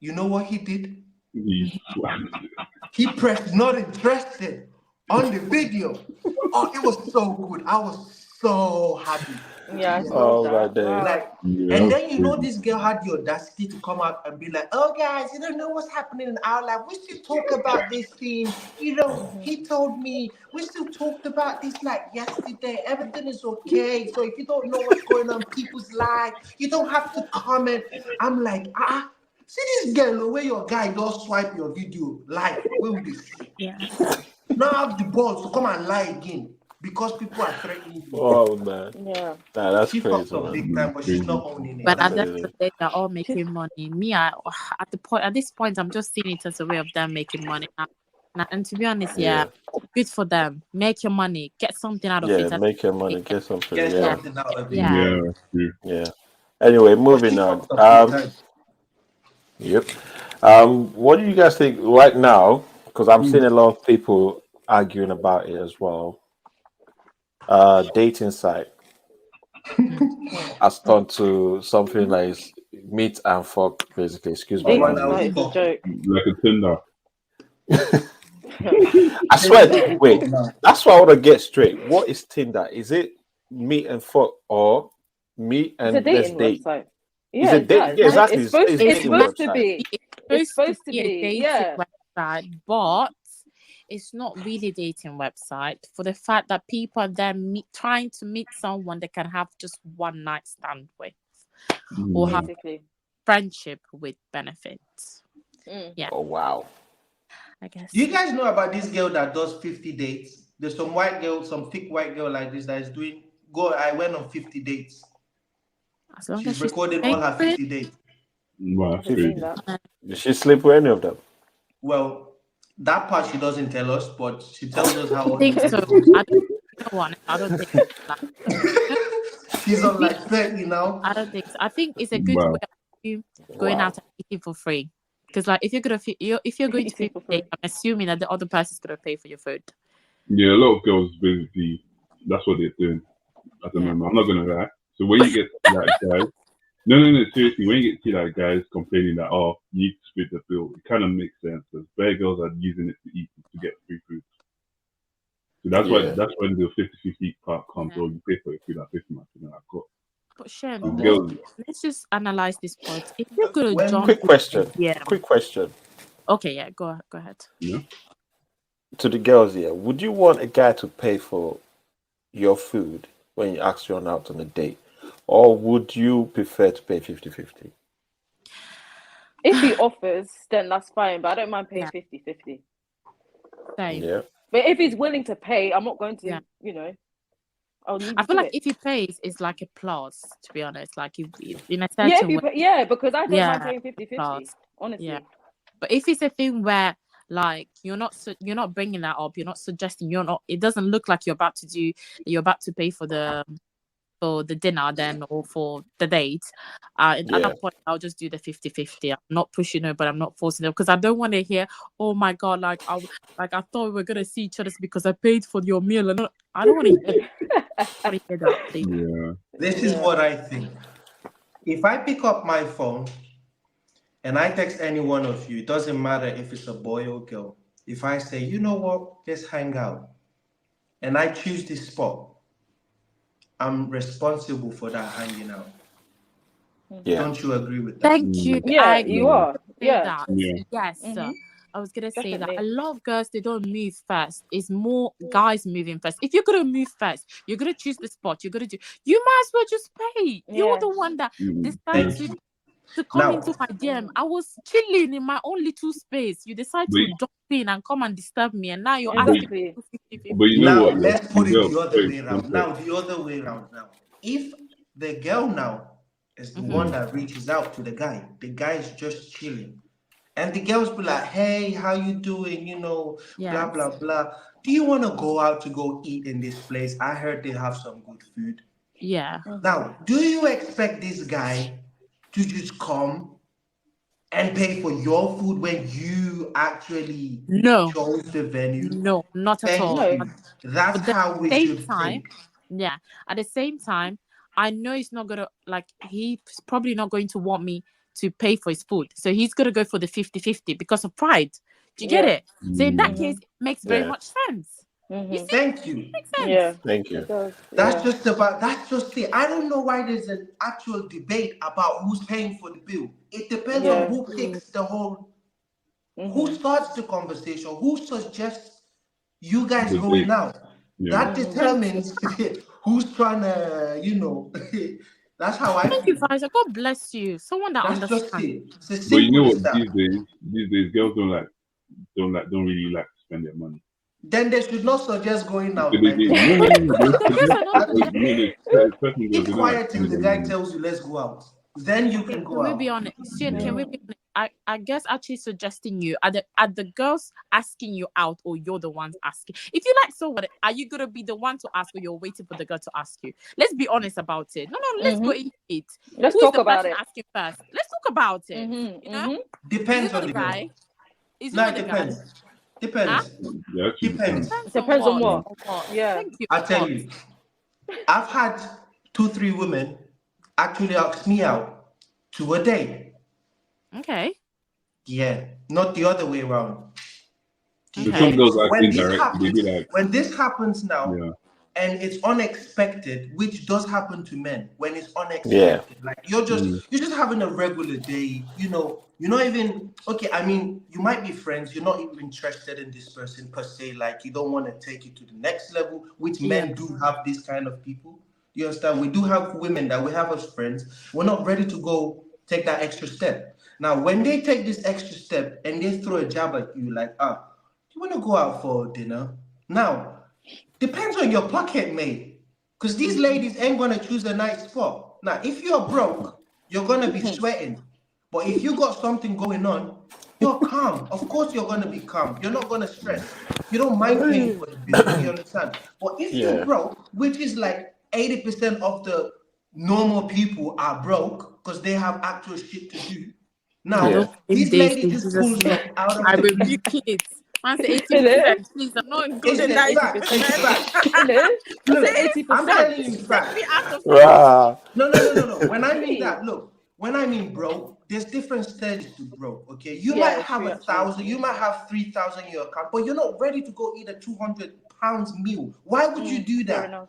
You know what he did? He pressed not interested on the video. Oh, it was so good. I was so happy. Yeah, I saw Oh that. my day. Wow. Like, and then you know this girl had the audacity to come out and be like, "Oh guys, you don't know what's happening in our life. We should talk about this thing. You know, he told me we still talked about this like yesterday. Everything is okay. So if you don't know what's going on in people's life, you don't have to comment." I'm like, see this girl where your guy does swipe your video live. Where will they see? Yeah. Now have the balls to come and lie again because people are threatening you. Oh man. Yeah. Nah, that's She crazy. fucked up Man. big time, but she's not owning it. But at That's the end of crazy. the day, they're all making money. Me, at this point, I'm just seeing it as a way of them making money. And to be honest, good for them. Make your money, get something out of it. Yeah, make your money, get something. Get Yeah. something out of it. Yeah. Yeah. Anyway, But moving she on. fucked up big time. Yep. What do you guys think right now? Because I'm seeing a lot of people arguing about it as well. Dating site has turned to something like meet and fuck, basically. Excuse my Dating language. site is a joke. Like a Tinder. I swear. Wait, that's what I want to get straight. What is Tinder? Is it meet and fuck or meet It's and a let's dating date? website. Is Yeah, it date? Yeah, exactly. It's supposed dating to website. be. It's supposed to be. a dating Yeah. website, but it's not really a dating website for the fact that people are there trying to meet someone they can have just one night stand with or have Basically. friendship with benefits. Yeah. Oh wow. I guess. Do you guys know about this girl that does 50 dates? There's some white girl, some thick white girl like this that is doing. I went on 50 dates. As long as She's recording all her 50 dates. Wow, I've seen that. Did she sleep with any of them? Well, that part she doesn't tell us, but she tells us how. I think so. I don't think she's on like 30 now. I don't think so. I think it's a good way of you going out and eating for free. Because like if you're going to pay, I'm assuming that the other person's gonna pay for your food. Yeah, a lot of girls basically that's what they're doing. I don't remember. I'm not gonna lie. So when you get to that guy, no, seriously, when you get to that guys complaining that you need to split the bill, it kind of makes sense because bare girls are using it to eat to get free food. So that's why the 50-50 part comes. Or you pay for your food at 50 much, and I've got. But Shem, girls, let's just analyze this point. If you're gonna jump, quick question. Yeah. Quick question. Okay, yeah, go ahead. Yeah. To the girls here, would you want a guy to pay for your food when you ask you out on a date? Or would you prefer to pay 50-50? If he offers, then that's fine. But I don't mind paying 50-50. Same. Yeah. But if he's willing to pay, I'm not going to, I feel like if he pays, it's like a plus, to be honest. Like if in a certain way. Yeah, because I don't mind paying 50-50, honestly. Yeah. But if it's a thing where Like you're not bringing that up. You're not suggesting. You're not. It doesn't look like you're about to pay for the dinner then or for the date. At that point, I'll just do the 50-50. I'm not pushing her, but I'm not forcing her because I don't want to hear, oh my God, like I thought we were gonna see each other because I paid for your meal. And I don't want to hear that. Please. Yeah. This is what I think. If I pick up my phone and I text any one of you, it doesn't matter if it's a boy or girl. If I say, you know what, let's hang out, and I choose this spot, I'm responsible for that hanging out. Yeah. Don't you agree with that? Thank you. Yeah, you are. Yeah. Yes. Mhm. I was gonna say that Definitely. a lot of girls, they don't move first. It's more guys moving first. If you're gonna move first, you're gonna choose the spot. You're gonna do. You might as well just pay. You're the one that decides Thank you. to come Now, into my DM. I was chilling in my own little space. You decide to jump in and come and disturb me, and now you're asking. Exactly. But you know now what? let's put it Girl, the other way around. sorry. Now, the other way around. Now, if the girl now is the one that reaches out to the guy is just chilling, and the girls be like, "Hey, how you doing? You know, blah blah blah. Do you want to go out to go eat in this place? I heard they have some good food." Yeah. Now, do you expect this guy to just come and pay for your food when you actually chose the venue? No, not at all. Thank you. That's But at how we the same should time, think. yeah. At the same time, I know he's not gonna he's probably not going to want me to pay for his food. So he's gonna go for the 50-50 because of pride. Do you get it? So in that case, it makes very much sense. You see? Thank you. Makes sense. Yeah. Thank you. That's just it. I don't know why there's an actual debate about who's paying for the bill. It depends on who picks the whole, who starts the conversation, who suggests you guys going out. That determines who's trying to, that's how I Thank you, feel. Faisal. God bless you. Someone that That's just understands. it. It's as But you know simple what? as that. These days, girls don't really like to spend their money. Then they should not suggest going So out. they, Like, they, no, no, no, they suggest, I don't no, there's certain girls, keep they don't like quiet till spending the their guy money. tells you let's go out. Then you can Can go we out. be honest? Shit, Yeah. can we be honest? I guess actually suggesting you are the girls asking you out or you're the ones asking. If you like, so what? Are you gonna be the one to ask or you're waiting for the girl to ask you? Let's be honest about it. No, let's go into it. Let's Who is talk the about person it. asking first? Let's talk about it. You know? Is Depends it not on the the girl. guy? Is it No, not it the guy? depends. Depends. Yeah, actually Depends. Depends on what. On what? Yeah. Thank you. I tell you, I've had 2-3 women actually ask me out to a date. Okay. Yeah, not the other way around. So some girls are When this indirect. They be happens, like, when this happens now, yeah. and it's unexpected, which does happen to men when it's unexpected. Like you're just having a regular day, you're not even okay. I mean, you might be friends, you're not even interested in this person per se, like you don't want to take it to the next level, which men do have this kind of people. You understand? We do have women that we have as friends. We're not ready to go take that extra step. Now, when they take this extra step and they throw a jab at you, like, do you want to go out for dinner? Now, depends on your pocket, mate. Because these ladies ain't gonna choose a nice spot. Now, if you're broke, you're gonna be sweating. But if you got something going on, you're calm. Of course, you're gonna be calm. You're not gonna stress. You don't mind paying for the bill. You understand? But if you're broke, which is like 80% of the normal people are broke because they have actual shit to do. Now, these ladies just pull shit out of I the blue. rebuke it. Man, say 80%. Please, I'm not including It's 90%. It's fact. Look, Look, 80%. I'm telling you Take fact. me out of Wow. No. When I mean that, look, when I mean broke, there's different stages to broke. Okay, you might have 1,000, you might have 3,000 in your account, but you're not ready to go eat a 200 pounds meal. Why would you do that?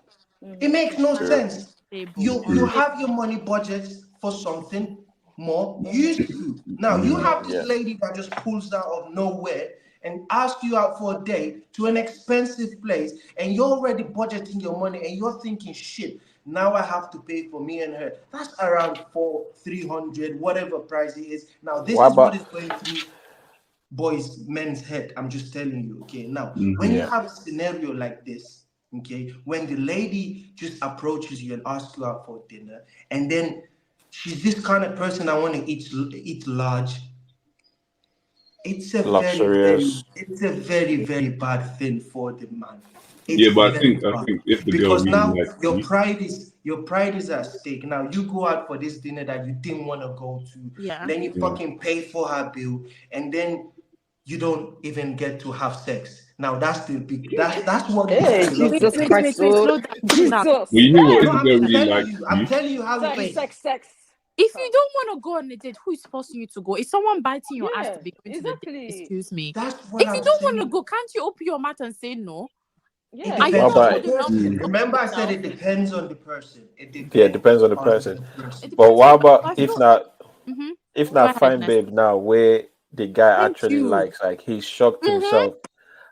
It makes no sense. You have your money budget for something more useful. Now you have this lady that just pulls out of nowhere and asks you out for a date to an expensive place, and you're already budgeting your money, and you're thinking, shit, now I have to pay for me and her. That's around 300, whatever price it is. Now this is what is going through men's head. I'm just telling you. Okay, now when you have a scenario like this, okay, when the lady just approaches you and asks you out for dinner, and then she's this kind of person, I want to eat large. it's a luxurious. very, very bad thing for the man. It's Yeah, but I very think bad. if the girl Because really now likes your you, pride is at stake. Now you go out for this dinner that you didn't want to go to, Yeah. then you fucking pay for her bill, and then you don't even get to have sex. Now that's the big that's what Hey, pisses a lot of Jesus people. Christ, Slow Lord. down. Jesus. well, you know what? If No, the I'm girl just really telling likes you. I'm you, telling you how it is. Sex. If you don't want to go on a date, who is forcing you to go? Is someone biting your ass Yeah, to be going to the date? exactly. Excuse me. That's what If you I'm don't want to saying. go, can't you open your mouth and say no? It Yeah. Are you depends How not on about the good enough to person. stop Remember, I said yourself? it depends on the person. It Yeah, it depends on the on person. the person. It But depends what on about the if person. not Mm-hmm. if Go not ahead, fine Ness. babe now where the guy Thank actually you. likes, like he's shocked Mm-hmm. himself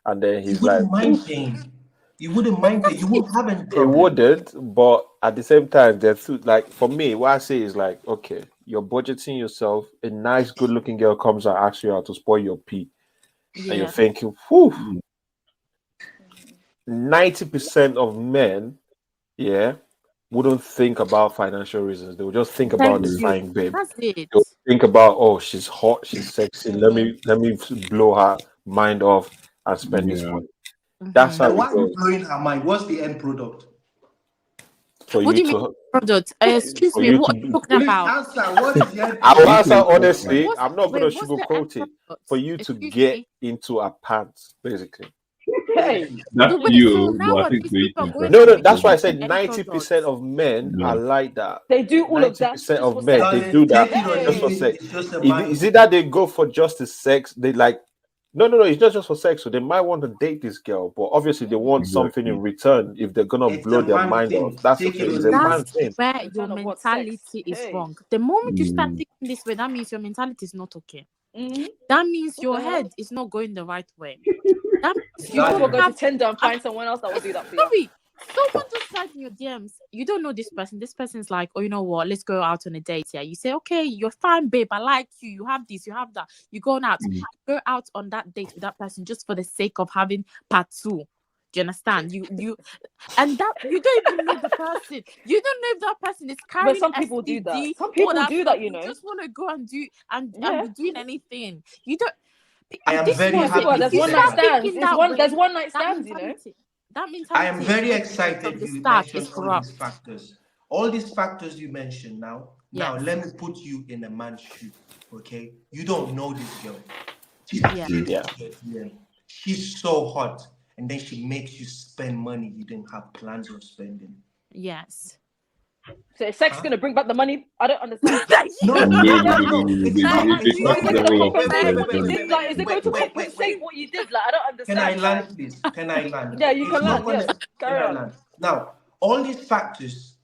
and then You he's like, wouldn't mind paying. You wouldn't mind paying. You won't have any it problem. wouldn't, but at the same time, there's like for me, what I say is like, okay, you're budgeting yourself. A nice, good-looking girl comes and asks you out to spoil your pee, and you're Yeah. thinking, whew, 90% of men, yeah, wouldn't think about financial reasons. They would just think about Thank the you. fine babe. That's it. They'll think about, oh, she's hot, she's sexy. Let me blow her mind off and spend this yeah. money. That's Mm-hmm. how And it why are you goes. blowing her mind? What's the end product? For What you do you mean to, product? Excuse for me, you what to are you be, talking Please about? answer. What is the end I'll product? answer Listen, honestly. What's I'm not going to what's the end sugarcoat it. product? For you to Excuse get me. into a pants, basically. Hey. Thank you. that's The way so you, but I think nowadays they people are can going No, out no, with that's why I the said end 90% product. of men are no. like that. They do all of that 90% just of for men, sex. Does they it do that take it or just leave for it? sex. It's just a Is it mindset. that they go for just the sex? They like, no, it's not just for sex. So they might want to date this girl, but obviously they want something in Exactly. return if they're gonna It's a blow their man mind off. thing. That's the Take it thing. or It's a leave man it. That's thing. where In your terms of what sex. mentality is Hey. wrong. The moment you start Mm. thinking this way, that means your mentality is not okay. Mm-hmm. That means What your the hell? head is not going the right way. That means You you might as well don't go to have. Tinder and I'm find someone else that will do that for you. sorry. Someone just slide in your DMs. You don't know this person. This person's like, oh, you know what? Let's go out on a date. Yeah. You say, okay, you're fine, babe. I like you. You have this. You have that. You go out. Mm. Go out on that date with that person just for the sake of having part two. Do you understand? And that you don't even know the person. You don't know if that person is But carrying some people do that. STD, Some all people that do stuff. that, you You know. just want to go and do and Yeah. be doing anything. You don't. I am This is very what I'm saying. happy There's If you you one said night start that. stands. thinking that way, There's one night that stands, you know. I am very mentality excited from the you start is mentioned all these corrupt. factors. All these factors you mentioned now. Now Yes. let me put you in a man's shoe. Okay? You don't know this girl. She's Yeah. Yeah. She's so hot. And then she makes you spend money you didn't have plans of spending. Yes. So is sex gonna bring back the money? I don't understand. No, No, It's they not. they It's Is not. it take gonna level of compensate what you comparison. did? Like, is it going to compensate what you did? Like, I don't Can I understand. land, Like, please? Can I land? yeah, you It's can not land. gonna. Yes, Can carry I on. land? Now, all these factors,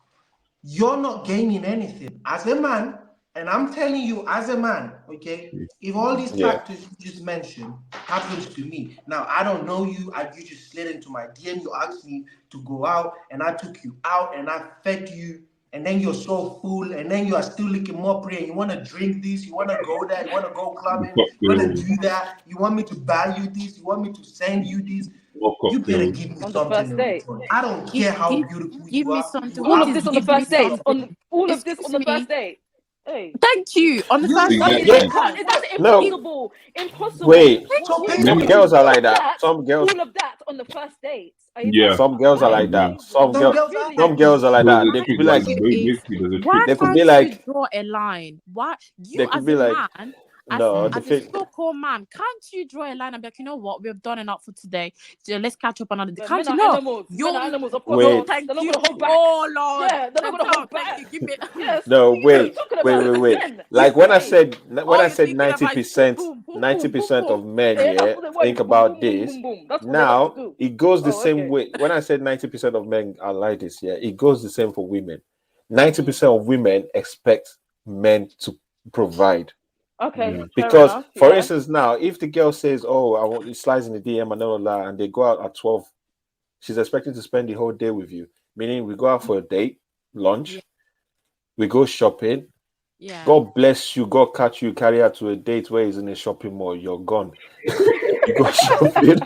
you're not gaining anything as a man, and I'm telling you, as a man, okay. If all these Yeah. factors you just mentioned happens to me, now I don't know you, you just slid into my DM, you asked me to go out, and I took you out, and I fed you. And then you're so full, and then you are still looking more pretty. And you want to drink this, you want to go there, you want to go clubbing, you want to Cocktails, do that. You want me to buy you this, you want me to send you this. more You better cocktails. give me On the something first in date. return. I don't Give, care how give, beautiful give you me are. something. You All What of have is this to on the give give me me first date. something. something? All of this on Excuse the first me. date. Hey, Thank you. On the first that's date. Yeah. Exactly. that's No. impossible. Impossible. Wait. What? So What? pay What? for Let Some me. it. girls are like that. That? Some girls. All of that on the first date. Are you Yeah, telling? Some girls are I like that. agree. Some Some girl. girls are Really? Some happy. girls are like There's that. a They My could be trick. like. issue is Basically, there's a trick. why They could be can't you like. draw a line? Why you They could as be a like. man, No. The as a thing. so-called man, can't you draw a line and be like, you know what, we've done enough for today. So let's catch up another day. But Can't men you? are No, animals. Men you're are animals. Of course Wait. not. thank They're not you. gonna hold back. Oh Lord, Yeah, they're not gonna settle. hold Thank back. you. Give me. Yes. No. What are you Wait. talking Wait. about? Wait. Wait. Men. Like when I Hey. said when All I you're said thinking about is boom, 90%, boom, boom, boom, boom, 90% boom. of men, Yeah, that's yeah, what they want. think Boom, boom, about boom, this. boom, boom. That's what they want Now to do. it goes the Oh, same okay. way. When I said 90% of men are like this, yeah, it goes the same for women. 90% of women expect men to provide. Okay. Yeah. Fair Because, enough. for Yeah. instance, now if the girl says, "Oh, I want," it slides in the DM and all that, and they go out at 12, she's expecting to spend the whole day with you. Meaning, we go out for a date, lunch, Yeah. we go shopping. Yeah. God bless you. God catch you, carry her to a date where he's in a shopping mall. You're gone. You go shopping.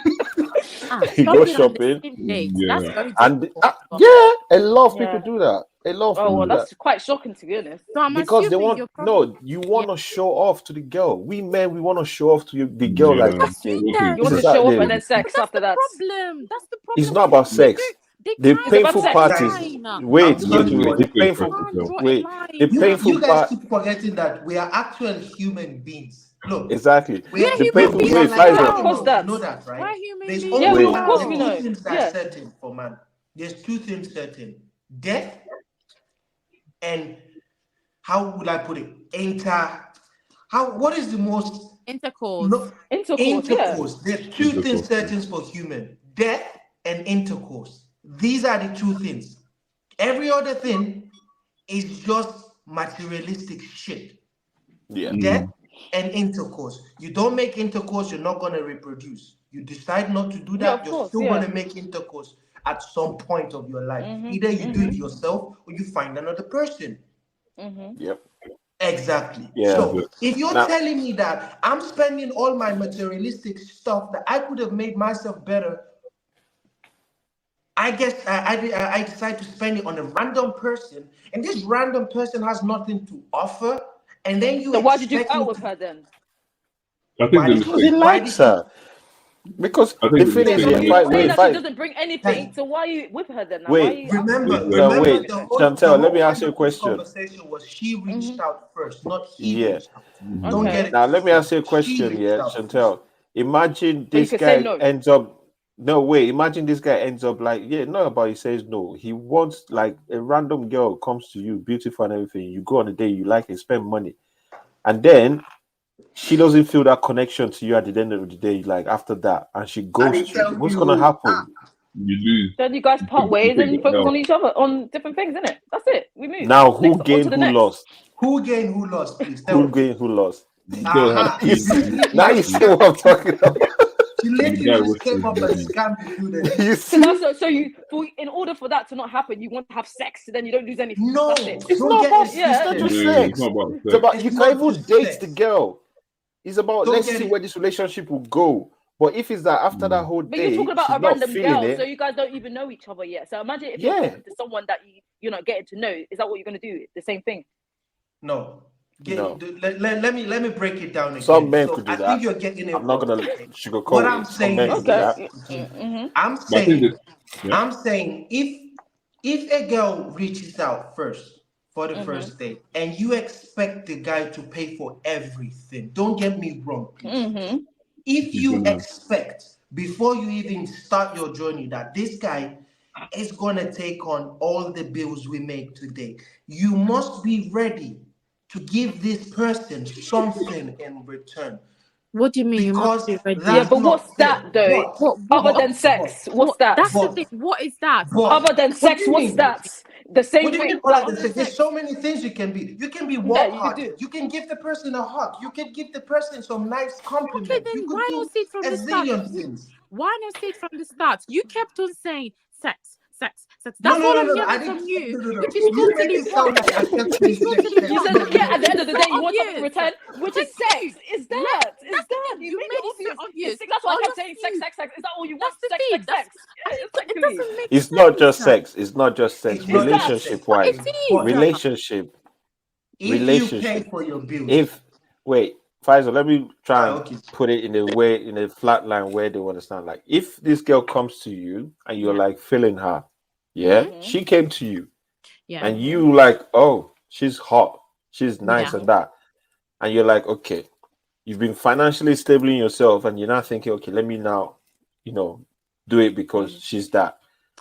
You go Shopping on the shopping. same date. That's Yeah. very And difficult. yeah, a lot of people Yeah. do that. A lot of Oh people well, do that. that's quite shocking to be honest. So I'm Because they assuming want you're probably no, you want to show off to the girl. We men, we want to show off to the girl, like, Yeah. okay, Yeah. You want to this is show off how and then But sex that's after the that. problem. That's the problem. it's not about sex. They The can't painful sex. part Guys, is I'm wait. sorry, Usually but The it's okay painful for the draw girl. a wait. line. The painful you guys part keep forgetting that we are actual human beings. Look, exactly. we are, We're The human painful we beings are wait. like Pfizer. Yeah, of course animals. that. You know that, right? We're human There's beings. only Yeah, Wait. of course we there's know. two things that Yeah. are certain for man. There's two things certain: death and how would I put it? What is the most Intercourse. no Intercourse, yeah. intercourse? There's two things certain for human: death and intercourse. These are the two things. Every other thing is just materialistic shit. Yeah. Death and intercourse. You don't make intercourse, you're not going to reproduce. You decide not to do Yeah, that, of you're course, still yeah. going to make intercourse at some point of your life. Either you do it yourself or you find another person. Yep. Exactly. Yeah. So if you're Now- telling me that I'm spending all my materialistic stuff that I could have made myself better, I guess I decide to spend it on a random person, and this random person has nothing to offer, and then you So why did you expect go me out with to- her then? I think Why the did Because he mistake. Why likes did you- her. Because I the think the thing is, mistake So yeah, is you're saying wait, that she doesn't bring anything, so why are you with her then? Now? Why are wait, you out with her? Remember, No, remember wait, the Chantel, let me whole ask you a point of this question. conversation was she reached out first, not he Yeah. reached out. Don't Okay. get it Now let me twisted. ask you a She question, reached yeah, out first. Chantel. Imagine But you this could say guy no. ends up. No, wait. Imagine this guy ends up like, yeah, no, but he says no. He wants like a random girl comes to you, beautiful and everything. You go on a date, you like it, spend money, and then she doesn't feel that connection to you at the end of the day. Like after that, and she I goes didn't to tell you. What's you gonna who- happen? you lose. Then you guys part ways take and you the focus L. on each other on different things, isn't it? That's it. We move. Now, who Next, on to gained, the who next. lost? Who gained, who lost, please tell Who me. gained, who lost? The girl had Aha. kids. Now you see what I'm talking about. She The literally guy just was came up and busy. scammed you the You So see? that's so in order for that to not happen, you want to have sex, so then you don't lose anything. No, That's it. It's don't not get about. it Yeah. It's not twisted. just No, sex. it's not about It's sex. about It's you can not even just date sex. the girl. It's about Don't let's get see it. where this relationship will go. But if it's that after that whole But day, you're talking about she's a not random feeling girl, it. so you guys don't even know each other yet. So imagine if you're Yeah. talking to someone that you're not getting to know. Is that what you're going to do? The same thing. No. No. Let me break it down again. Some men So could do I that. think you're getting it I'm not wrong. gonna Okay? sugarcoat What it. I'm Some saying men is could do Okay. that. I'm But I think saying that, yeah. I'm saying if a girl reaches out first for the first date and you expect the guy to pay for everything, don't get me wrong, please. If you expect before you even start your journey that this guy is gonna take on all the bills we make today, you must be ready to give this person something in return. What do you mean? You must Because be ready. Yeah, that's but not what's fair. that though? Other than sex, what's that? That's the But- thing. What is that? Other than what sex, do you what's mean? that? The same What do you mean? thing. Like, There's so many things you can be. You can be Yeah, warm-hearted. you do. You can give the person a hug. You can give the person some nice Okay, compliment. You then could why do not say it from a the start? zillion things. Why not say it from the start? You kept on saying sex, sex, sex. No, That's no, all no, I'm no, no. I hearing from didn't. you, No, no, no. which is You make totally it sound wrong. like I kept Which saying is sex, totally sex. You wrong. said, No, yeah, no, at the end of the day, So you want something in obvious. return, which is Thank sex. you. Is that? Is That's the that? thing. You You made made it it so obvious. obvious. That's why I All kept your saying sex, views. sex, sex. Is that all you want? That's the Sex, thing. sex, That's sex. I mean, but it Exactly. doesn't make It's sense. not just sex. It's not just sex. It's not just Relationship sex. wise. It But is. Relationship. if you pay Relationship. for your bills, If wait, Faisal, let me try and okay. put it in a way, in a flat line where they understand. Like, if this girl comes to you and you're like feeling her, yeah, she came to you, Yeah. and you like, oh, she's hot, she's nice, Yeah. and that, and you're like, okay, you've been financially stable in yourself, and you're not thinking, okay, let me now, do it because she's that,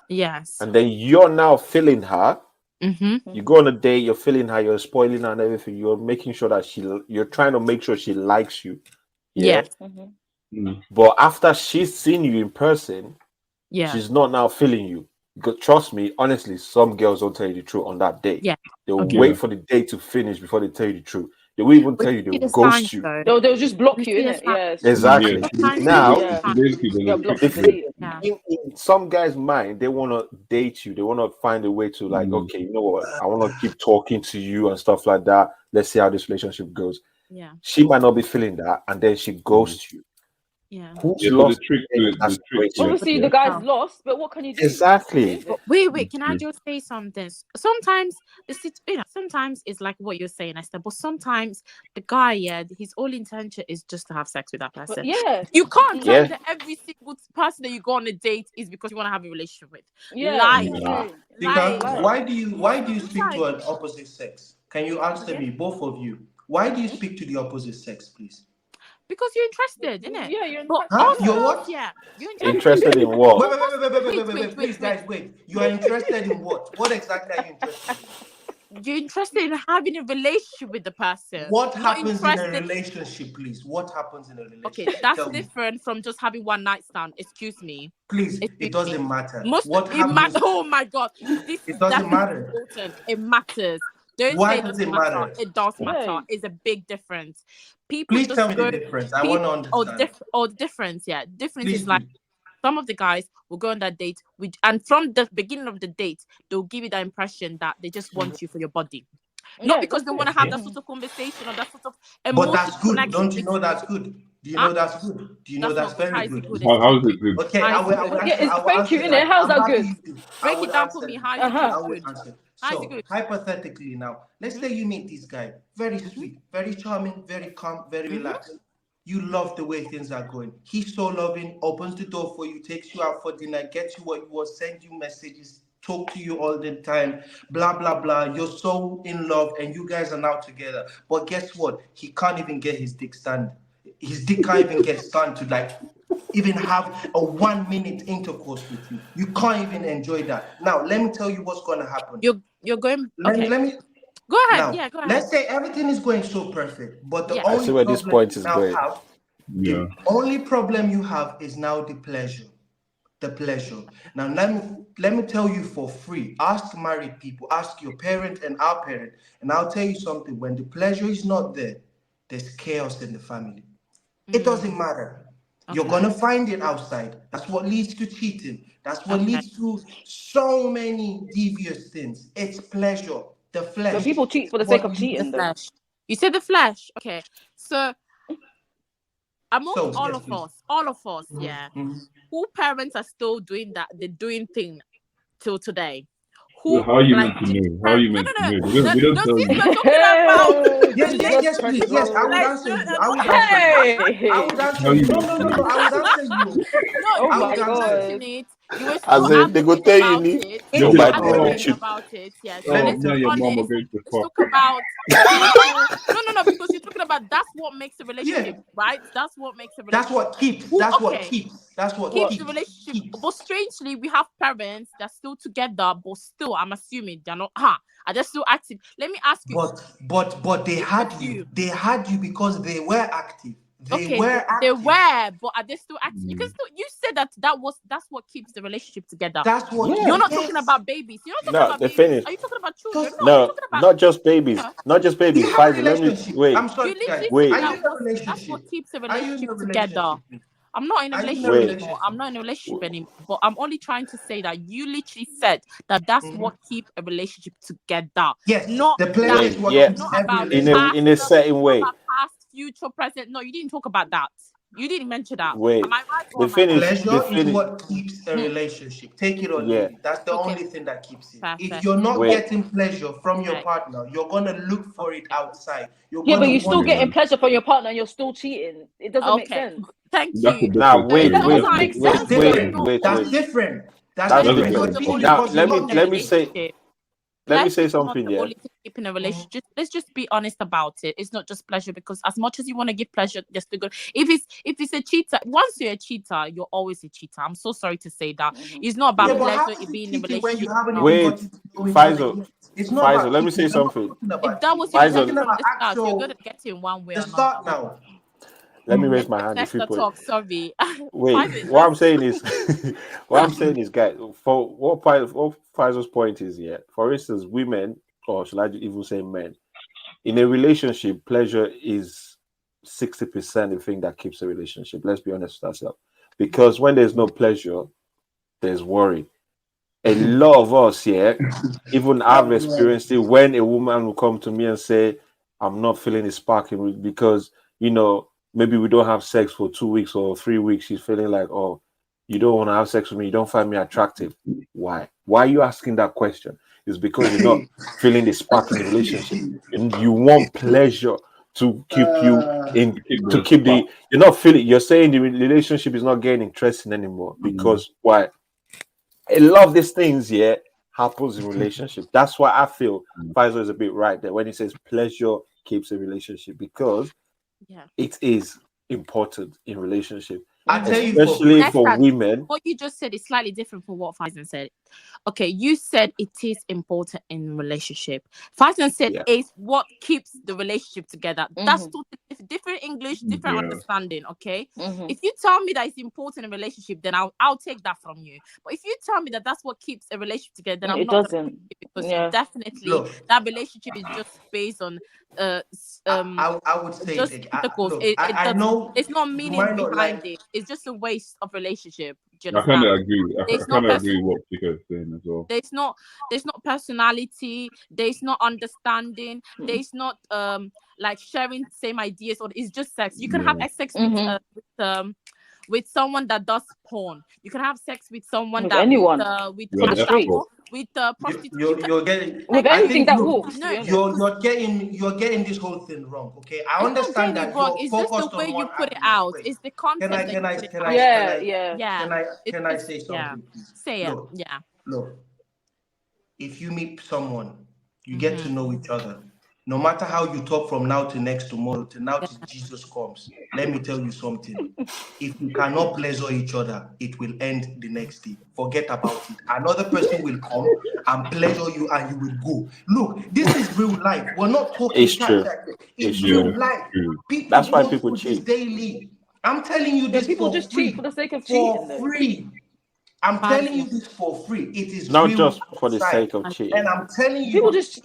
Yes. and then you're now feeling her. Mm-hmm. You go on a date, you're feeling her, you're spoiling her and everything. You're making sure that you're trying to make sure she likes you. Yeah. But after she's seen you in person, Yeah. she's not now feeling you. Because trust me, honestly, some girls don't tell you the truth on that date. Yeah. They'll Okay. wait for the date to finish before they tell you the truth. They will even tell you, See they'll the ghost signs, you. though. They'll just block We you, see the innit? signs. Yeah. Exactly. Yeah. Now, Yeah. Basically, You're there's a blocked the from thing, dating. in some guys' mind, they want to date you. They want to find a way to like, okay, you know what? I want to keep talking to you and stuff like that. Let's see how this relationship goes. Yeah. She might not be feeling that, and then she ghosts you. Yeah. Who's Yeah, but lost? the trick to it, That's the trick to it, Obviously, yeah. the guy's lost, but what can you do? Exactly. But wait, can I just say something? Sometimes sometimes it's like what you're saying, Esther, but sometimes the guy, yeah, his whole intention is just to have sex with that person. But yeah, You can't tell Yeah. me that every single person that you go on a date is because you want to have a relationship with. yeah, Lie. exactly. Because Lie. why do you speak to an opposite sex? Can you answer me, both of you? Why do you speak to the opposite sex, please? Because you're interested, innit? Yeah, you're But Huh? interested. You're also, what? yeah, you're Interested in Wait, what? wait, please, guys, wait. You are interested in what? What exactly are you interested in? You're interested in having a relationship with the person. What Not happens in a interested. relationship, please? What happens in a relationship? Okay, that's Tell me. different from just having one night stand. Excuse me. Please, Excuse it doesn't matter. Most What it happens? oh my god, this It is doesn't definitely matter. important. It matters. Don't Why say it does doesn't it matter. matter? It does matter. Yeah. It's a big difference. People Please just tell me go. the difference. I want to understand. The difference. Yeah, difference Please is like do. some of the guys will go on that date with, and from the beginning of the date, they'll give you the impression that they just want you for your body. Not Yeah, because they that's want to it. have that sort of conversation or that sort of But emotional that's good. connection. Don't you know that's good? Do you Huh? know that's good? Do you know That's that's not good. How very is it good? good? How's it good? Okay, How I is will, it I good? will Yeah, answer. it's I will thank you, answer innit? that. How's I'm that happy good? you do. I Break would it down for answer me. that. How is it I will good? answer. How is it So good? hypothetically now, let's say you meet this guy, very sweet, very charming, very calm, very relaxed. You love the way things are going. He's so loving, opens the door for you, takes you out for dinner, gets you what you want, sends you messages, talk to you all the time, blah blah blah. You're so in love, and you guys are now together. But guess what? He can't even get his dick stand. His dick can't even get stand to like even have a 1 minute intercourse with you. You can't even enjoy that. Now, let me tell you what's gonna happen. You're going okay. Let me Go ahead. now. Yeah, go ahead. Let's say everything is going so perfect, but the Yeah. I see only where this problem point you is now going. have, Yeah. the only problem you have is now the pleasure. The pleasure. Now let me tell you for free. Ask married people, ask your parent and our parent, and I'll tell you something. When the pleasure is not there, there's chaos in the family. It doesn't matter. You're Okay. gonna find it outside. That's what leads to cheating. That's what Okay. leads to so many devious things. It's pleasure, the flesh. But people cheat for the sake What of you The cheating, though. flesh. You said the flesh. Okay. So amongst So yes, please. all of us, yeah, who parents are still doing that, they're doing thing till today. Well, Who how are you like meant to know? How are you meant to know? no, They don't no, tell since you. we're talking about Yes, Jesus yes, Christ, please. Yes, I would Lord. answer you. pleasure I and would answer you. Hey! I would How answer are you. you No, meant no, to no, no. know? I would answer you. no, Oh you I my would didn't answer. God. mention it. You were As still in, they go adamant tell you, about ni. it. They'll Oh be my like, Adamant God. about it. Yeah. So Let me oh, let's me be and your mom are honest. going to Let's fuck. talk about people. No, because you're talking about that's what makes a Yeah, relationship, right? That's what makes a that's relationship. what keeps. Who That's what okay. keeps. That's what What? Keeps the keeps. relationship, Keeps. but strangely, we have parents that are still together, but still, I'm assuming they're not. Are they still active? Let me ask you. But they had you. They had you because they were active. They Okay, were they active. were, but are they still active? You can still. You said that's what keeps the relationship together. That's what. Yeah. You're not Yes. talking about babies. You're not talking No, about the babies. thing is, Are you talking about children? Just, No, you're no, talking about. not just babies. Yeah. Not just do babies. you have a Pfizer, let me relationship? wait. I'm sorry, You literally guys. Wait. said Are you in a that's what relationship? keeps a Are you in relationship a together. relationship? I'm not in a Are you in a relationship Wait. anymore. relationship? I'm not in a relationship anymore. But I'm only trying to say that you literally said that that's what keeps a relationship together. Yes, Not the pleasure that is Wait, what yeah, keeps not every about in relationship. a past, certain not way. about past, future, present. No, you didn't talk about that. You didn't mention that. Wait, Am I right or the am I thing wrong? is, the Pleasure is thing is, what keeps a relationship. Take it or yeah. leave it. That's the Okay, only thing that keeps it. If perfect. you're not Wait, getting pleasure from your Okay. partner, you're gonna look for it Okay. outside. You're Yeah, but gonna you're still want Yeah. getting pleasure from your partner and you're still cheating. It doesn't make Okay. sense. Thank That's the you. now difference. wait, That wait, doesn't make wait, That's sense, wait, though. different. wait, That's wait. different. That's That's That's the the different. Pleasure is You're thing. not the cheating only Now thing because you're keeping not a let me getting. say relationship. let me Pleasure say is not something. the Yeah. only thing keeping a relationship. Let's just be honest about it. It's not just pleasure, because as much as you want to give pleasure, they're still good. If it's a cheater, once you're a cheater, you're always a cheater. I'm so sorry to say that. It's not Yeah, about but how pleasure is it it being in a cheating when you relationship. haven't No. even Wait, gotten to know each other Pfizer, yet? It's not about let me cheating. say We're not something. talking If about that cheating. was your We're Pfizer, talking intention from about the start, you're actual gonna get it in one way the or another. start now. let me raise my Let hand if you Esther put. talk. Sorry. Wait, Private, what I'm just saying is, guys, for what Pfizer's point is, yeah. For instance, women, or should I even say men, in a relationship, pleasure is 60% the thing that keeps a relationship. Let's be honest with ourselves, because when there's no pleasure, there's worry. A lot of us, yeah, even I've experienced it when a woman will come to me and say, "I'm not feeling the sparking," because you know maybe we don't have sex for 2 weeks or 3 weeks, she's feeling like, oh, you don't want to have sex with me, you don't find me attractive. Why are you asking that question? It's because you're not feeling the spark in the relationship, and you want pleasure to keep you in, to keep the, you're not feeling, you're saying the relationship is not getting interesting anymore because why? A lot of these things happens in relationship. That's why I feel Faisal is a bit right there when he says pleasure keeps a relationship, because it is important in relationship, especially for women. What you just said is slightly different from what Faisal said. Okay, you said it is important in relationship. Faisal said it's what keeps the relationship together. That's totally different English, different understanding. Okay, if you tell me that it's important in a relationship, then I'll take that from you. But if you tell me that that's what keeps a relationship together, then I'm not gonna take it, because definitely that relationship is just based on I would say just tentacles. I know it's not meaning behind it. It's just a waste of relationship. Do you understand? I kind of agree. I kind of agree with what Chico is saying as well. There's not personality. There's not understanding. There's not like sharing same ideas. Or it's just sex. You can have sex with someone that does porn. You can have sex with someone with that anyone with on the street. With prostitutes. You're getting with anything that walks. No, you're getting this whole thing wrong. Okay, I understand that wrong. you're It's just the way you put it out. It's the content. Can I say something, please? Say it. Look, if you meet someone, you get to know each other. No matter how you talk from now to next tomorrow, to now till Jesus comes, let me tell you something. If you cannot pleasure each other, it will end the next day. Forget about it. Another person will come and pleasure you, and you will go. Look, this is real life. We're not talking. It's true. It's real life. People That's why go people through this cheat daily. I'm telling you this people for just free. cheat for the sake of cheating. For free. I'm telling you this for free. It is not real just for the outside. sake of cheating. And I'm telling you, people just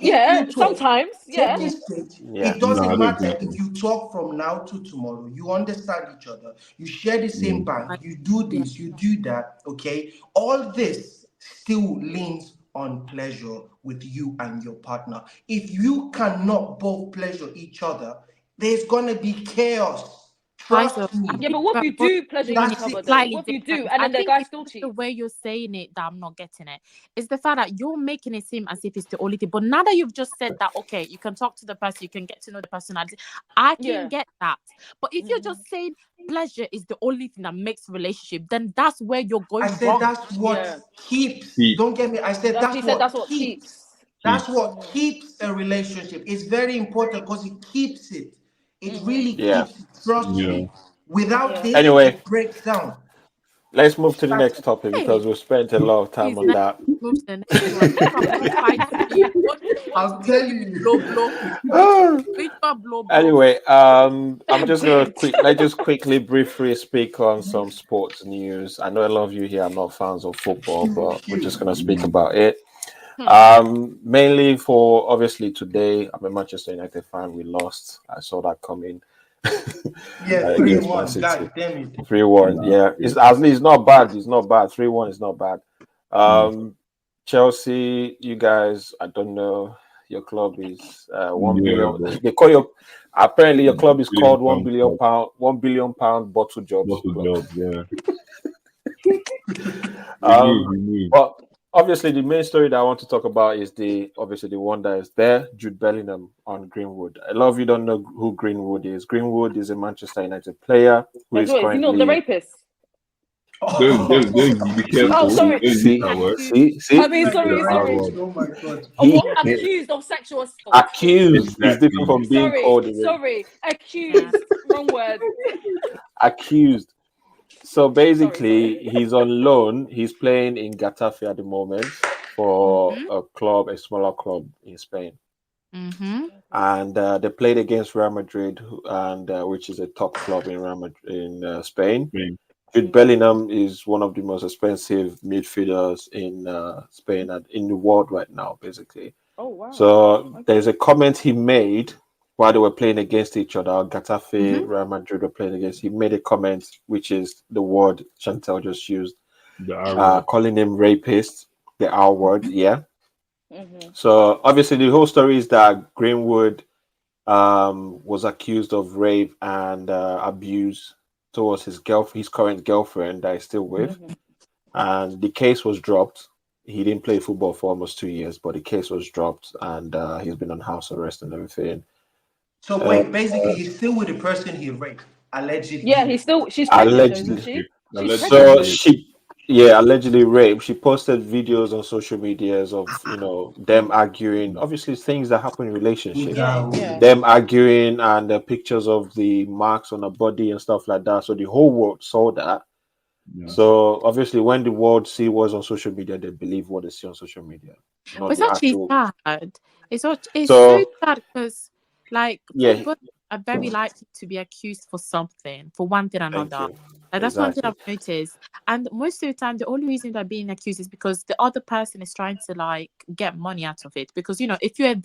sometimes it doesn't matter if you talk from now to tomorrow. You understand each other. You share the same bank. You do this. You do that. Okay. All this still leans on pleasure with you and your partner. If you cannot both pleasure each other, there's gonna be chaos. Trust me. Yeah, but what if you do pleasure each other? Though? What if you do, and then the guy still cheats? The way you're saying it, that I'm not getting it. It's the fact that you're making it seem as if it's the only thing. But now that you've just said that, okay, you can talk to the person, you can get to know the personality. I can get that. But if you're just saying pleasure is the only thing that makes a relationship, then that's where you're going wrong. I said that's what keeps. Don't get me. I said that's what keeps. That's what keeps a relationship. It's very important because it keeps it. It really keeps it. Trust me. Without this, it breaks down. Let's move to the next topic because we've spent a lot of time on that. Move to the next one. I'm telling you. Anyway, I'm just gonna let's just quickly briefly speak on some sports news. I know a lot of you here are not fans of football, but we're just gonna speak about it. Mainly for obviously today, I'm a Manchester United fan. We lost. I saw that coming. Yeah, 3-1. God damn it. 3-1. Yeah, it's at least not bad. It's not bad. 3-1 is not bad. Chelsea, you guys, I don't know. Your club is 1 billion. Bro. They call your apparently your club is called £1 billion £1 billion bottle jobs. But obviously, the main story that I want to talk about is the one that is there, Jude Bellingham on Greenwood. A lot of you don't know who Greenwood is. Greenwood is a Manchester United player who is currently... You know, the rapist. Don't be careful. Oh, sorry. See. I mean, sorry. Oh my God. Accused of sexual assault. Accused is different from being called. Sorry. Accused. Wrong word. Accused. So basically, he's on loan. He's playing in Getafe at the moment for a smaller club in Spain. And they played against Real Madrid, and which is a top club in Spain. Jude Bellingham is one of the most expensive midfielders in Spain and in the world right now, basically. Oh wow! So there's a comment he made while they were playing against each other. Getafe, Real Madrid were playing against. He made a comment, which is the word Chantel just used, calling him rapist. The R word, yeah. So obviously, the whole story is that Greenwood was accused of rape and abuse towards his current girlfriend that he's still with, and the case was dropped. He didn't play football for almost 2 years, but the case was dropped, and he's been on house arrest and everything. So wait, basically, he's still with the person he raped, allegedly. Yeah, she's pregnant, isn't she? So allegedly raped. She posted videos on social medias of them arguing. Obviously, things that happen in relationships. Them arguing and the pictures of the marks on her body and stuff like that. So the whole world saw that. Yeah. So obviously, when the world see what's on social media, they believe what they see on social media. It's actually sad. It's so sad because, like, people are very likely to be accused for something, for one thing or another. Like, that's one thing I've noticed. And most of the time, the only reason they're being accused is because the other person is trying to, like, get money out of it. Because, if you're a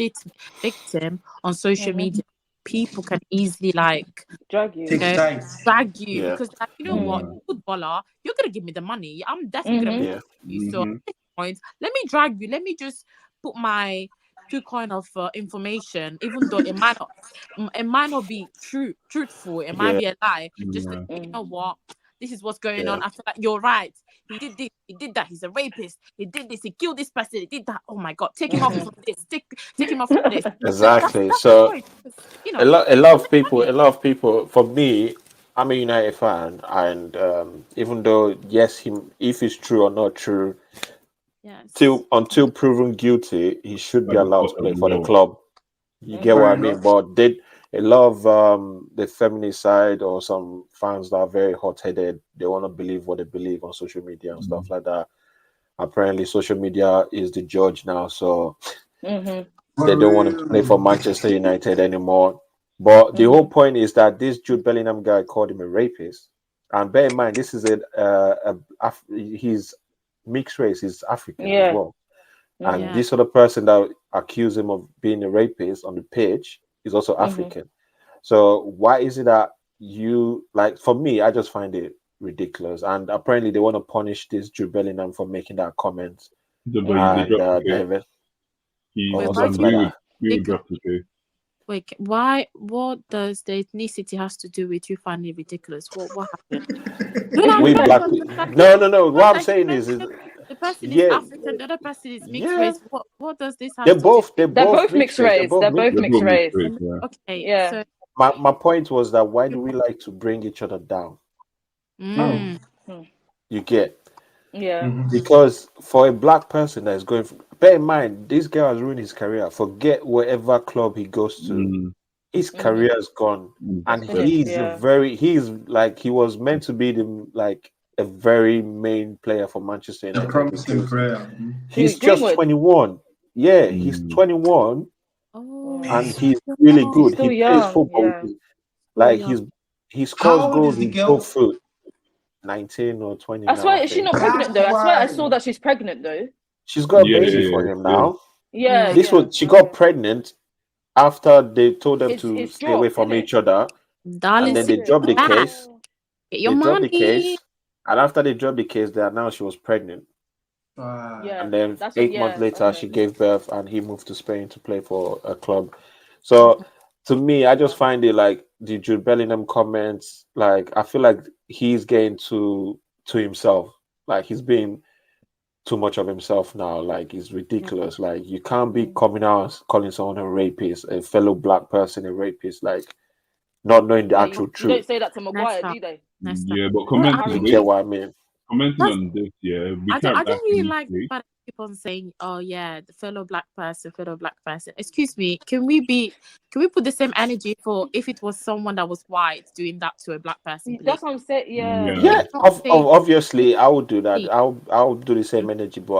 victim on social media, people can easily, like, drag you because, like, what, footballer, you're gonna give me the money. I'm definitely gonna pay you. So at this point, let me drag you. Let me just put my 2 coin of information, even though it might not be truthful. It might be a lie. Just to, you know what, this is what's going on. I feel like you're right. He did this. He did that. He's a rapist. He did this. He killed this person. He did that. Oh my God! Take him off from this. Take him off from this. Exactly. That's so a lot of people. For me, I'm a United fan, and even though if it's true or not true, until proven guilty, he should be allowed to play for the club. You get what I mean? But a lot of the feminist side or some fans that are very hot-headed, they want to believe what they believe on social media and stuff like that. Apparently, social media is the judge now, so they don't want to play for Manchester United anymore. But the whole point is that this Jude Bellingham guy called him a rapist. And bear in mind, this is he's mixed race, he's African as well. And this other person that accused him of being a rapist on the pitch is also African. So why is it that for me, I just find it ridiculous. And apparently they want to punish this Jude Bellingham for making that comment. Wait, why? What does the ethnicity has to do with you finding it ridiculous? What happened? No. What I'm saying is the person is African, the other person is mixed race. What does this have to do? They're both mixed race. They're both mixed race. Okay, so my point was that why do we like to bring each other down? You get because for a black person that is going bear in mind, this guy has ruined his career. Forget wherever club he goes to, his career is gone, and he was meant to be a very main player for Manchester United. A promising player. He's just 21. Yeah, he's 21, and he's really good. He plays football. He scores goals with both foot. 19 or 20. I swear, is she not pregnant though? I swear I saw that she's pregnant though. She's got a baby for him now. She got pregnant after they told them to stay away from each other. Darling, and then they dropped the case. Get your money. And after they dropped the case, they announced she was pregnant. And then 8 months later, she gave birth, and he moved to Spain to play for a club. So to me, I just find it like the Jude Bellingham comments. Like I feel like he's getting to himself. Like he's being too much of himself now. Like it's ridiculous. Like you can't be coming out calling someone a rapist, a fellow black person a rapist. Like not knowing the actual truth. You don't say that to Maguire, do they? Yeah, but commenting you get what I mean. Commenting on this, I don't really like that keep on saying, "Oh yeah, the fellow black person." Excuse me, can we put the same energy for if it was someone that was white doing that to a black person? Please? That's what I'm saying. Yeah. Obviously, I would do that. I would do the same energy, but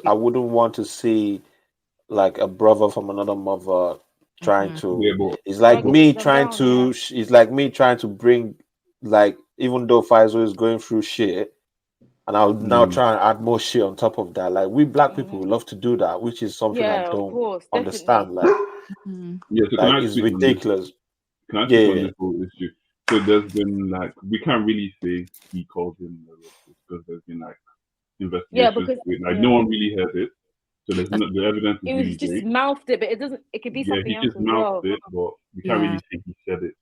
I wouldn't want to see like a brother from another mother trying to. It's like me trying to. It's like me trying to bring even though Faisal is going through shit. And I'll now try and add more shit on top of that. Like we black people love to do that, which is something I don't understand. Like, it's ridiculous. Can I speak on this whole issue? So there's been we can't really say he called him a racist because there's been investigations. No one really heard it. So there's no, the evidence is It really was just great. mouthed it, but it doesn't. It could be Yeah, something he else just as well. mouthed it, but you can't really say he said it.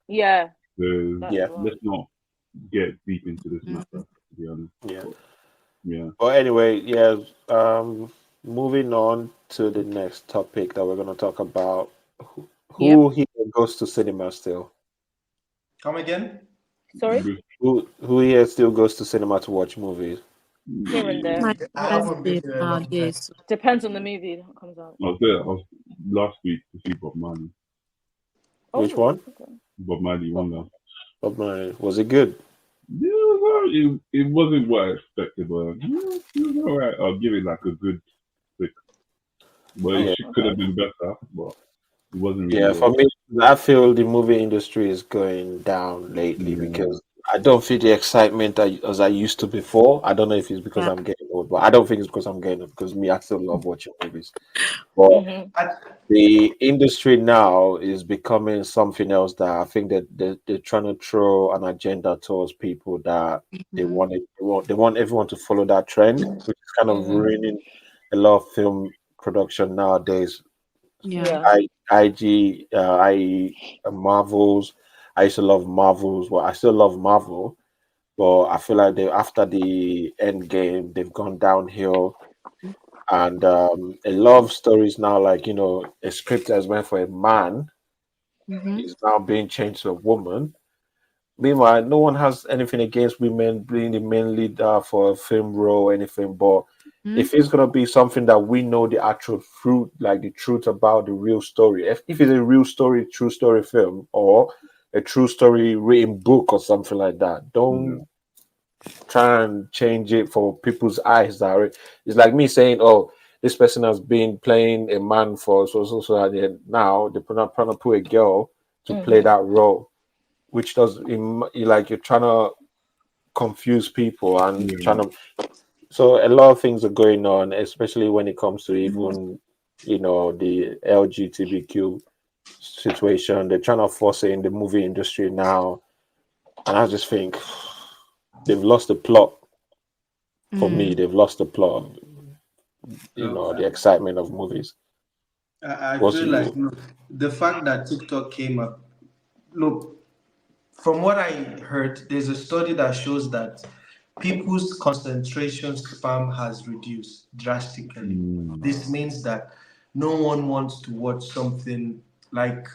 Yeah. So Yeah. let's not get deep into this matter, to be honest. Yeah. But, yeah. Well, anyway, yeah. Moving on to the next topic that we're going to talk about. Who here goes to cinema still? Come again? Sorry. Who here still goes to cinema to watch movies? Here and there. My I haven't been there in a long time. nowadays. Depends on the movie that comes out. I was there. I was last week to see Bob Marley. Which one? Okay. Bob Marley Wonder. Bob Marley. Was it good? Yeah, it wasn't what I expected, but it was alright. I'll give it like a good 6. But it could have been better, but it wasn't really. Yeah, for me, I feel the movie industry is going down lately because I don't feel the excitement as I used to before. I don't know if it's because I'm getting old, but I don't think it's because I'm getting old, because I still love watching movies. But the industry now is becoming something else that I think that they're trying to throw an agenda towards people that they want everyone to follow that trend, which is kind of ruining a lot of film production nowadays. IG, Marvels. I used to love Marvels. Well, I still love Marvel, but I feel like after the end game, they've gone downhill. And a lot of stories now, like, a script that's meant for a man is now being changed to a woman. Meanwhile, no one has anything against women being the main leader for a film role or anything, but if it's gonna be something that we know the actual truth, like the truth about the real story, if it's a real story, true story film, or a true story written book or something like that, don't try and change it for people's eyes. It's like me saying, "Oh, this person has been playing a man for so, and now they're trying to put a girl to play that role," which like you're trying to confuse people and trying to. So a lot of things are going on, especially when it comes to even, the LGBTQ situation. They're trying to force it in the movie industry now. And I just think they've lost the plot. For me, they've lost the plot of, the excitement of movies. I feel like the fact that TikTok came up, look, from what I heard, there's a study that shows that people's concentration span has reduced drastically. This means that no one wants to watch something like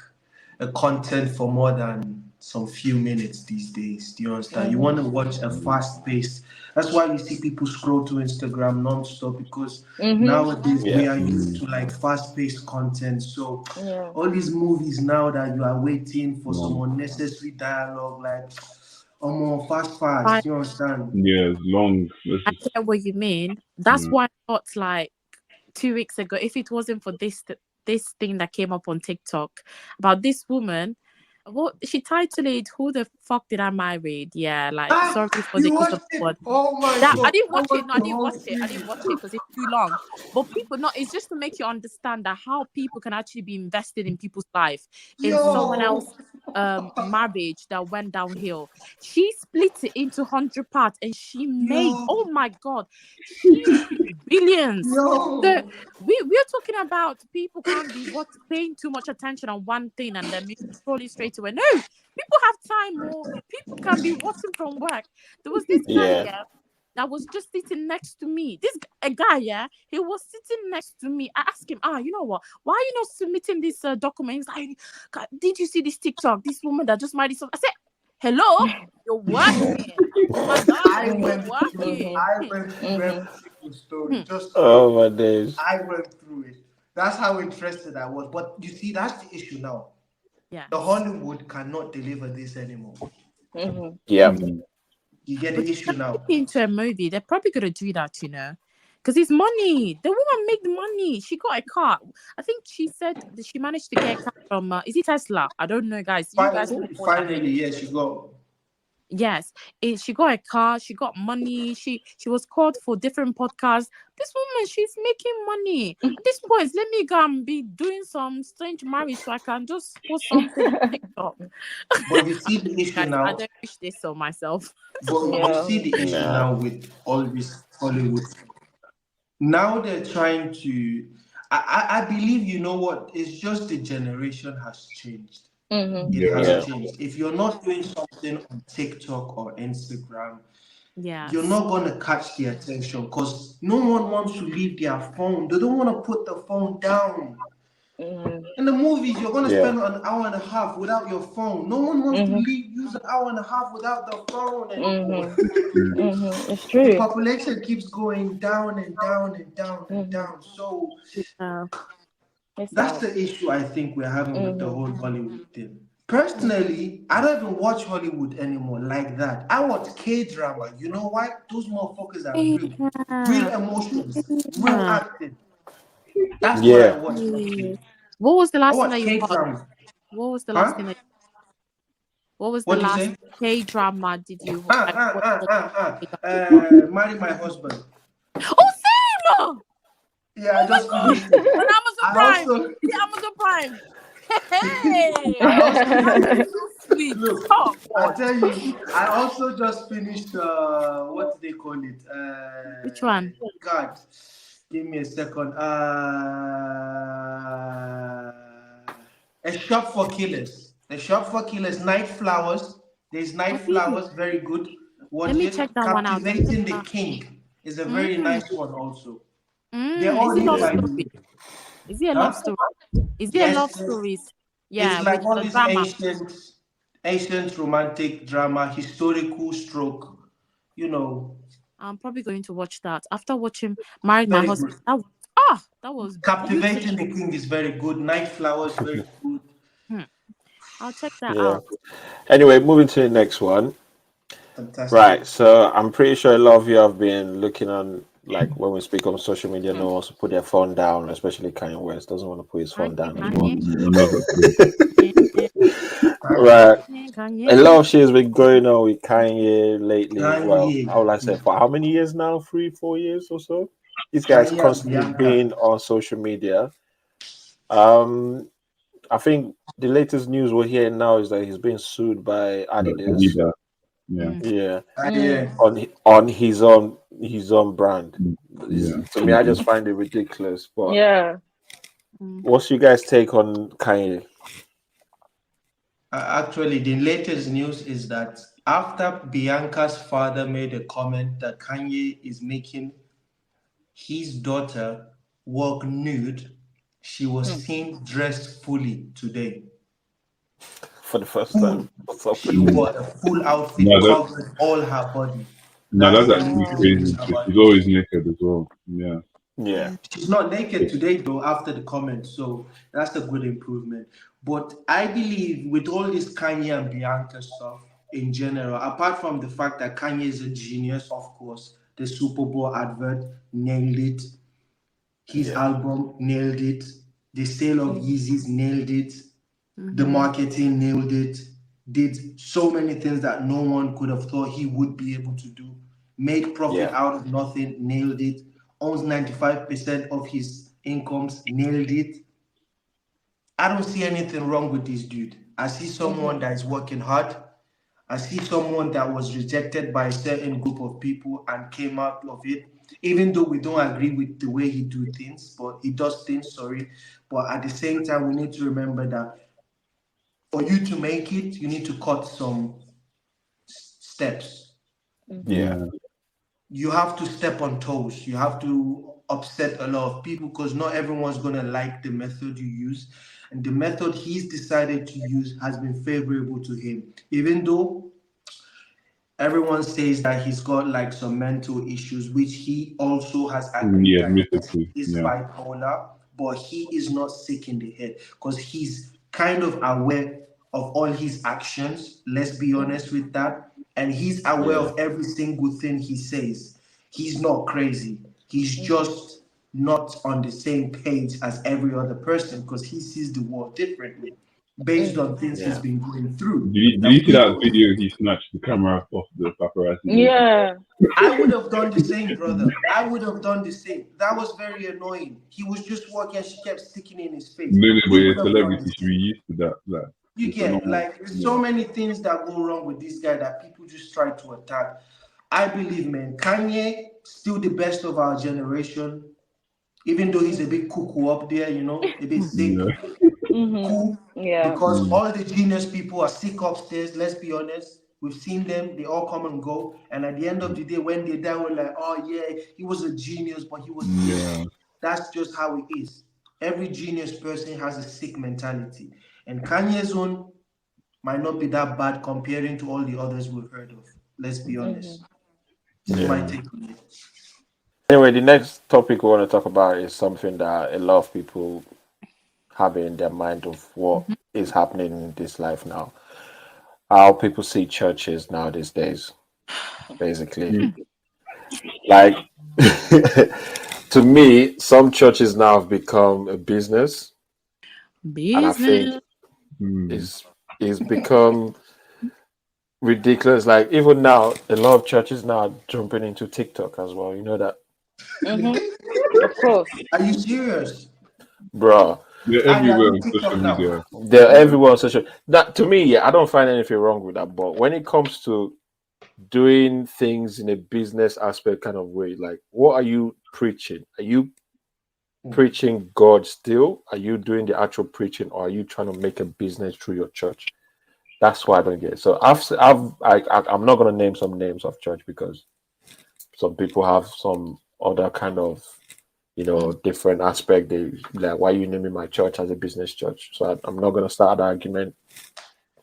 a content for more than some few minutes these days. Do you understand? You want to watch a fast-paced. That's why you see people scroll to Instagram non-stop, because nowadays we are used to like fast-paced content. So all these movies now that you are waiting for some unnecessary dialogue, like fast, you understand? Yeah, it's long. I get what you mean. That's why I thought like 2 weeks ago, if it wasn't for this thing that came up on TikTok about this woman, what she titled it, "Who the fuck did I marry?" Yeah, like sorry for the use of the word. Oh my God. I didn't watch it. No, I didn't watch it because it's too long. But people, it's just to make you understand that how people can actually be invested in people's life in someone else's marriage that went downhill. She split it into 100 parts and she made, oh my God, she made billions. So we're talking about people can't be paying too much attention on one thing and then scrolling straight away. No, people have time more. People can be watching from work. There was this guy that was just sitting next to me. A guy, he was sitting next to me. I asked him, you know what? Why are you not submitting this document? He's like, God, did you see this TikTok? This woman that just married this. I said, hello, you're working. My darling, you're working. I went through every single story. Oh my days. I went through it. That's how interested I was. But you see, that's the issue now. Yeah. The Hollywood cannot deliver this anymore. Yeah. You get the issue now. Into a movie, they're probably gonna do that, because it's money. The woman made the money. She got a car. I think she said that she managed to get a car from. Is it Tesla? I don't know, guys. You guys finally, yes, she got. Yes, she got a car. She got money. She was called for different podcasts. This woman, she's making money. At this point, let me go and be doing some strange marriage so I can just post something on TikTok. But you see the issue guys, now. I don't wish this on myself. But you see the issue now with all this Hollywood. Now they're trying to. I believe, you know what? It's just the generation has changed. It has changed. If you're not doing something on TikTok or Instagram, you're not going to catch the attention because no one wants to leave their phone. They don't want to put the phone down. In the movies, you're going to spend an hour and a half without your phone. No one wants to use an hour and a half without the phone anymore. It's true. The population keeps going down and down and down and down. So that's the issue I think we're having with the whole Hollywood thing. Personally, I don't even watch Hollywood anymore like that. I watch K-drama. You know why? Those motherfuckers are real emotions, real acting. That's what I watch. What was the last thing that you watched? K-drama. What was the last thing that? What was the last K-drama did you watch? Marry My Husband. Oh, same! Yeah, I just finished it. On Amazon Prime. Also, Amazon Prime. Hey! So sweet. Look, I tell you, I also just finished, what do they call it? Which one? God, give me a second. A Shop for Killers. The Shop for Killers, Night Flowers. There's Night Flowers, very good. Let me check that one out. Captivating the King is a very nice one also. They're all Is it love story? Is it a love story? Is it a love stories? Yeah, it's like all this drama. ancient romantic drama, historical stroke, you know. I'm probably going to watch that after watching Married My Husband. That was Captivating the King is very good. Night Flowers very good. I'll check that out. Anyway, moving to the next one. Fantastic. Right, so I'm pretty sure a lot of you have been looking on, like when we speak on social media, no one wants to put their phone down, especially Kanye West doesn't want to put his phone down anymore. Right. A lot of shit has been going on with Kanye lately. Well, how will I say, for how many years now? 3-4 years or so? This guy's constantly being on social media. I think the latest news we're hearing now is that he's being sued by Adidas. On his own brand. To me, I just find it ridiculous. But what's your guys' take on Kanye? Actually, the latest news is that after Bianca's father made a comment that Kanye is making his daughter walk nude, she was seen dressed fully today. For the first time. She wore a full outfit, covered all her body. No, that's actually crazy. She's always naked as well. Yeah. She's not naked today, though, after the comment. So that's a good improvement. But I believe with all this Kanye and Bianca stuff in general, apart from the fact that Kanye is a genius, of course, the Super Bowl advert nailed it. His album nailed it. The sale of Yeezys nailed it. The marketing nailed it. Did so many things that no one could have thought he would be able to do. Made profit out of nothing, nailed it. Owns 95% of his incomes, nailed it. I don't see anything wrong with this dude. I see someone that is working hard. I see someone that was rejected by a certain group of people and came out of it. Even though we don't agree with the way he do things, but he does things, But at the same time, we need to remember that for you to make it, you need to cut some steps. You have to step on toes. You have to upset a lot of people because not everyone's going to like the method you use. And the method he's decided to use has been favorable to him. Even though everyone says that he's got like some mental issues, which he also has admitted is bipolar, but he is not sick in the head because he's kind of aware of all his actions. Let's be honest with that. And he's aware of every single thing he says. He's not crazy. He's just not on the same page as every other person because he sees the world differently based on things he's been going through. Did you see that video he snatched the camera off the paparazzi? Yeah. I would have done the same, brother. I would have done the same. That was very annoying. He was just walking and she kept sticking in his face. No, but a celebrity should be used to that. Like, you get there's so many things that go wrong with this guy that people just try to attack. I believe, man, Kanye still the best of our generation, even though he's a bit cuckoo up there, you know, a bit sick. Cool. Yeah. Because all the genius people are sick upstairs, let's be honest. We've seen them, they all come and go. And at the end of the day, when they die, we're like, oh yeah, he was a genius, but he was sick. That's just how it is. Every genius person has a sick mentality. And Kanye's own might not be that bad comparing to all the others we've heard of. Let's be honest. This is my take on it. Anyway, the next topic we want to talk about is something that a lot of people have in their mind of what is happening in this life now. How people see churches now these days, basically. Like, to me, some churches now have become a business. And I think it's become ridiculous. Like, even now, a lot of churches now are jumping into TikTok as well. You know that? Of course. Are you serious? Bro. They're everywhere on social media. They're everywhere on social. That, to me, yeah, I don't find anything wrong with that. But when it comes to doing things in a business aspect kind of way, like, what are you preaching? Are you preaching God still? Are you doing the actual preaching, or are you trying to make a business through your church? That's why I don't get it. So I'm not going to name some names of church because some people have some other kind of, you know, different aspect. They like, why are you naming my church as a business church? So I'm not going to start that argument.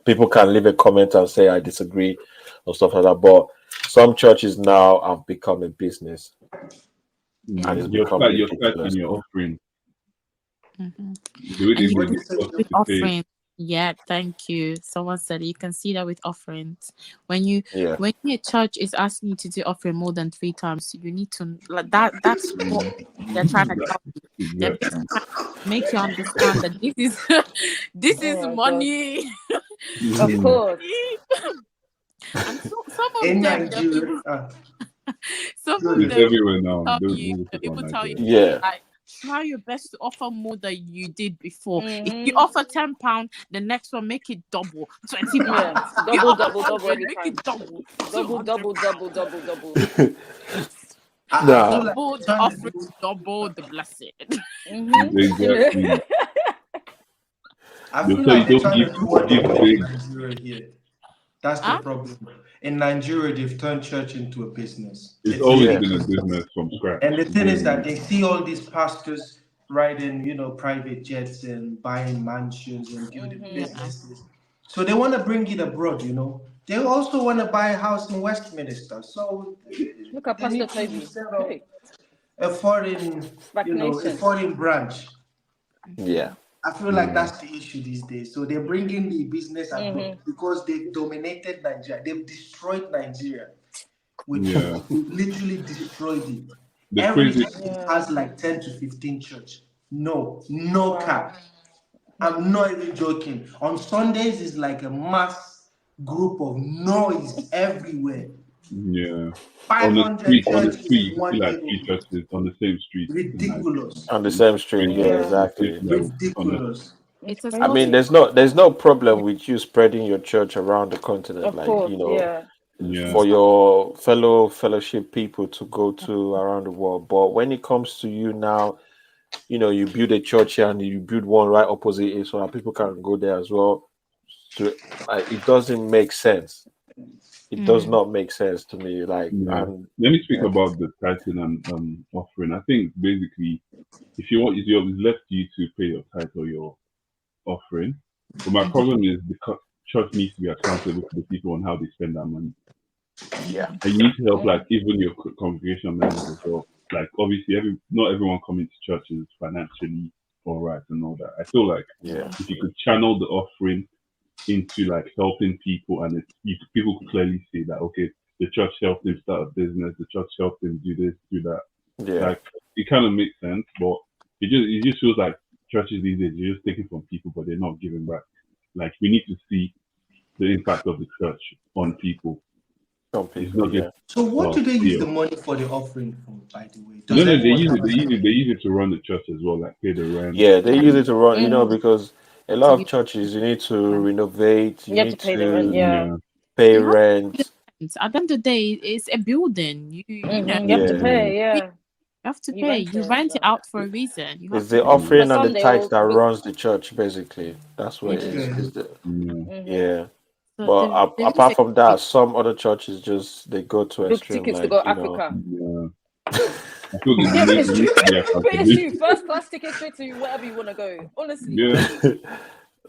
People can leave a comment and say I disagree or stuff like that. But some churches now have become a business. And it's You're becoming starting your offering. With offerings. Yeah, thank you. Someone said you can see that with offerings. When your church is asking you to do offering more than 3 times, you need to like that. That's what they're trying to tell you. They're basically trying to make you understand that this is money. Of course. And some of In them, Nigeria, some of them everywhere now. People tell you, yeah, like, try your best to offer more than you did before. If you offer £10, the next one make it double, £20. Yeah. Double every make time. it double, Double. I feel double like the offering, double the blessing. Exactly. I feel like they're trying to do what they do in Nigeria here. That's the problem. In Nigeria, they've turned church into a business. It's always been a business from scratch. And the thing is that they see all these pastors riding, you know, private jets and buying mansions and building businesses. So they want to bring it abroad, you know. They also want to buy a house in Westminster. So Look at Pastor Toby. A foreign, a foreign branch. Yeah. I feel like that's the issue these days. So they're bringing the business abroad because they've dominated Nigeria. They've destroyed Nigeria. They've literally destroyed it. Every state has like 10 to 15 church. No cap. I'm not even joking. On Sundays, it's like a mass group of noise everywhere. Yeah. 500 on the churches street, in you one see like 3 neighborhood. churches on the same street. Ridiculous. On the same street, yeah, exactly. Ridiculous. I mean, there's no problem with you spreading your church around the continent, Of like, course, you know, Yeah. for your fellowship people to go to around the world. But when it comes to you now, you know, you build a church here and you build one right opposite it so that people can go there as well. So, it doesn't make sense. It does not make sense to me. Like, let me speak about the tithing and offering. I think basically, if it's left to you to pay your tithe or your offering. But my problem is the church needs to be accountable to the people on how they spend their money. Yeah. And you need to help, like, even your congregation members as well. Like, obviously, not everyone coming to church is financially all right and all that. I feel like if you could channel the offering into like helping people, and people could clearly see that, okay, the church helped him start a business, the church helped him do this, do that. Yeah. Like, it kind of makes sense, but it just feels like churches these days, you're just taking from people, but they're not giving back. Like, we need to see the impact of the church on people. It's not just, so what do they use the money for the offering for, by the way? No, they use it to run the church as well, like pay the rent. Yeah, they use it to run, you know, because a lot of churches, you need to renovate, you need to pay rent. At the end of the day, it's a building. You know, You have to pay, you have to You pay. rent You it, rent it so- out for a reason. You have It's to the pay. offering and the Sunday tithe or- that runs the church, basically. That's what it is. Yeah. Is the, Yeah. yeah. So But there is apart a from that, some other churches just they go to book extreme, tickets to like go you know. Africa. Yeah. I feel Yeah, there but it's needs true. to be But it's accountability. true. First class tickets straight to wherever you want to go. Honestly. Yeah. There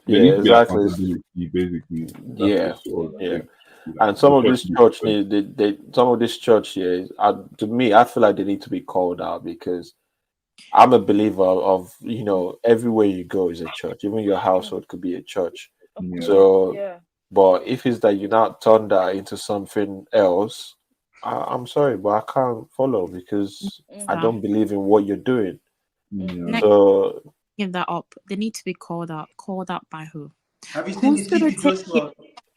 Yeah, needs to be exactly. accountability, basically. That's Yeah, the sort of yeah. thing. Like, And some the of this needs church to- need they some of this church here, to me, I feel like they need to be called out because I'm a believer of everywhere you go is a church. Even your household could be a church. Yeah. So, Yeah. but if it's that you now turn that into something else, I'm sorry, but I can't follow because I don't believe in what you're doing. Yeah. So Give that up. They need to be called out. Called out by who? Have you seen the TV Joshua?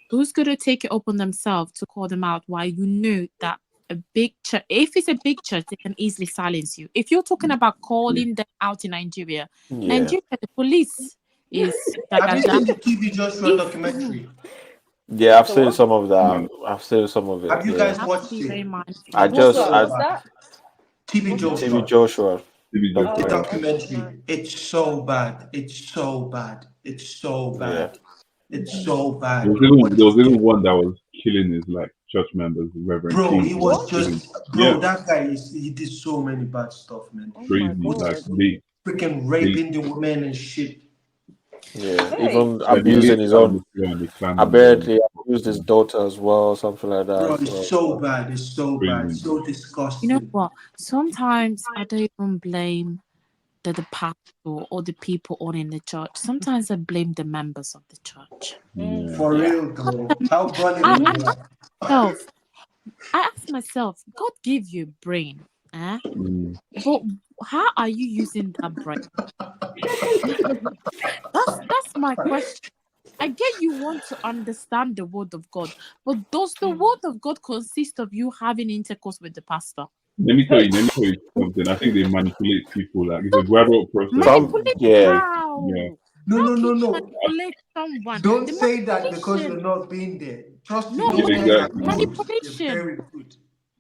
Who's going to take it upon themselves to call them out? While you know that a big church, if it's a big church, they can easily silence you. If you're talking about calling them out in Nigeria, Nigeria, the police is. Have you seen the TV Joshua documentary? yeah, I've seen some of that. Yeah. I've seen some of it. Have you yeah. guys have watched to be very it? mindful. What's that? TV Joshua. TV Joshua. TV The Joshua. documentary. It's so bad. It's so bad. It's so bad. It's so bad. There was even one that was killing his like church members, Reverend Bro, King. he was just Yeah. that guy he did so many bad stuff, man. Crazy, like they Freaking raping the women and shit. Yeah, Hey. even like, they abusing laid his down own. the floor and they climbed Apparently, on abused his daughter as well, something like that. Bro, as well. it's so bad. It's so bad. Crazy. So You disgusting. know what? Sometimes I don't even blame the pastor or the people owning the church. Sometimes I blame the members of the church. Yeah. For real, though. How gullible you are. I ask myself, God gave you a brain, Mm. but how are you using that brain? That's my question. I get you want to understand the word of God, but does the word of God consist of you having intercourse with the pastor? Let me tell you something. I think they manipulate people. Like it's a gradual process. Manipulate how? Yeah. No. Manipulate someone. Don't The say that because manipulation- you're not being there. Trust me, No, those guys are good. manipulation. They're very good.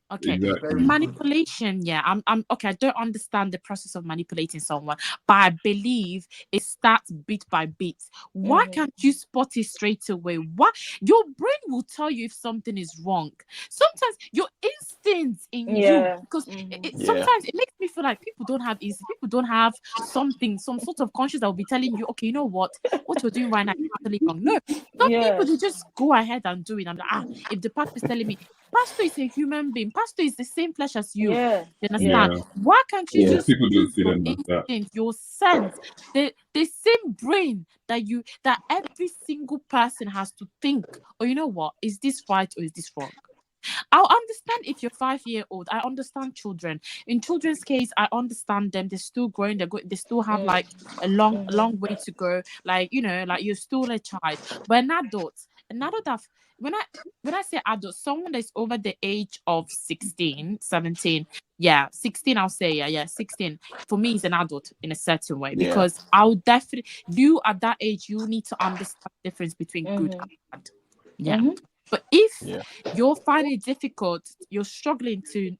Okay, Exactly. manipulation. Yeah, I'm okay. I don't understand the process of manipulating someone, but I believe it starts bit by bit. Why can't you spot it straight away? Why your brain will tell you if something is wrong. Sometimes your instincts in you, because sometimes it makes me feel like people don't have instincts. People don't have some sort of conscience that will be telling you, okay, you know what you're doing right now is totally wrong. No, some people they just go ahead and do it. I'm like, if the pastor is telling me. Pastor is a human being. Pastor is the same flesh as you. Yeah. You understand? Yeah. Why can't you just People don't use see your them like that. instinct, your sense, the same brain that every single person has to think? Or you know what? Is this right or is this wrong? I'll understand if you're 5-year-old. I understand children. In children's case, I understand them. They're still growing. They still have like a long way to go. Like like you're still a child. But an adult that when I say adult, someone that's over the age of 16, 17, 16, I'll say, 16. For me, is an adult in a certain way because I'll definitely, you at that age, you need to understand the difference between good and bad. Yeah. But if you're finding it difficult, you're struggling to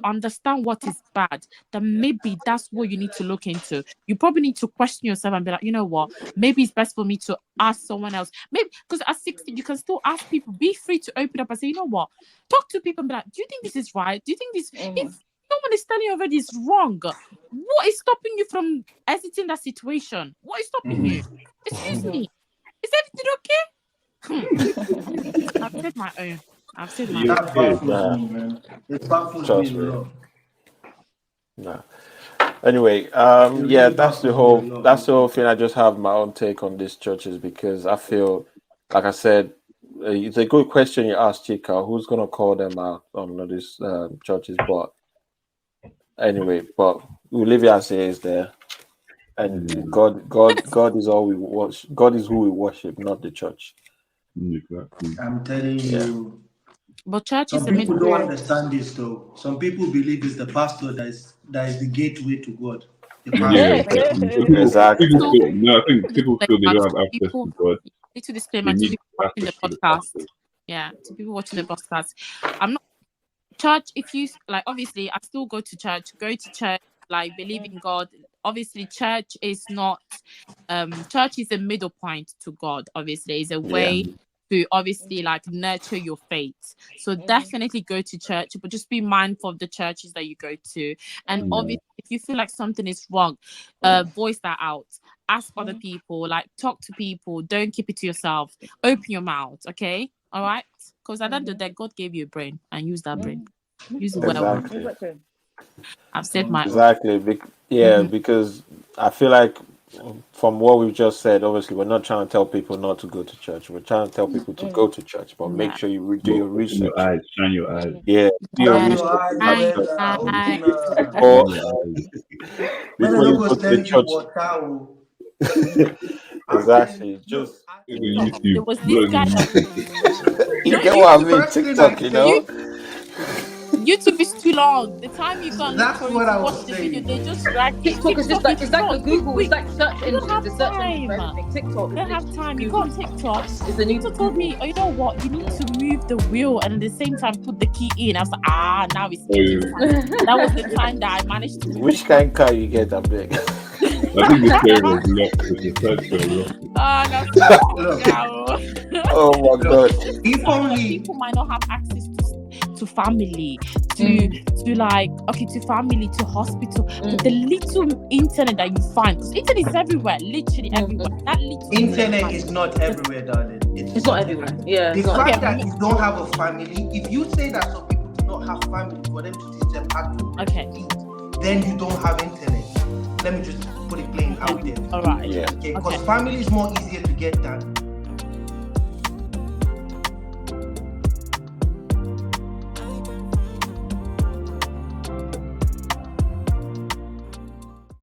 understand what is bad, then maybe that's what you need to look into. You probably need to question yourself and be like, you know what, maybe it's best for me to ask someone else. Maybe because at 16, you can still ask people, be free to open up and say, you know what, talk to people and be like, do you think this is right? Do you think this, if someone is telling you already is wrong, what is stopping you from exiting that situation? What is stopping you? Excuse me, is everything okay? I've said my own. That baffles me, man. It baffles me a lot. Nah. Anyway, that's the whole thing. I just have my own take on these churches because I feel, like I said, it's a good question you asked, Chika. Who's gonna call them out on these churches? But anyway, but we'll leave it as it is there. And God is all we worship. God is who we worship, not the church. Exactly. I'm telling you. But church is some people don't understand this though. Some people believe it's the pastor that is the gateway to God. The pastor. Exactly. I think people feel they don't have access to God. Little disclaimer to people watching the podcast. Yeah, to people watching the podcast, I'm not church. If you like, obviously, I still go to church. Go to church, like believe in God. Obviously, church is not. Church is a middle point to God. Obviously, it's a way to obviously like nurture your faith. So definitely go to church, but just be mindful of the churches that you go to. And obviously, if you feel like something is wrong, voice that out. Ask other people, like talk to people. Don't keep it to yourself. Open your mouth, okay? All right? Because at the end of the day, God gave you a brain and use that brain. Use it well. Exactly. I've said my Exactly. Because I feel like from what we've just said, obviously we're not trying to tell people not to go to church. We're trying to tell people to go to church, but make sure you do your Open research. your eyes, shine your eyes. Yeah, do your Shine research. your eyes, I- brother. I- Before, Shine your eyes. before you go to the send you church. water. Exactly. Just Go to TikTok. YouTube. There was Go this to guy YouTube. you get what I mean? First thing TikTok, I you know? YouTube is too long. The time you go and look That's for it what to I watch was the video, saying. they just drag it. TikTok is just like is it's like a short, Google. quick. It's like search You don't engine. have The search engine for time. everything. TikTok You is don't have literally time. You go Google. on TikTok. It's the new TikTok told Google. me, oh, you know what? You need to move the wheel and at the same time put the key in. I was like, now it's Oh, making yeah. sense. That was the time that I managed to move. Which kind of car you get, I'm big? I think the player was locked with the first locked. Oh my god. If only People might not have access to family, to like to family, to hospital, but the little internet that you find, because internet is everywhere, literally everywhere. That little internet is not everywhere, darling. It's not everywhere. Yeah. The It's not fact everywhere. that you don't have a family, if you say that some people do not have family for them to teach them how to eat, then you don't have internet. Let me just put it plain out there. All right. Yeah. Okay, because family is more easier to get than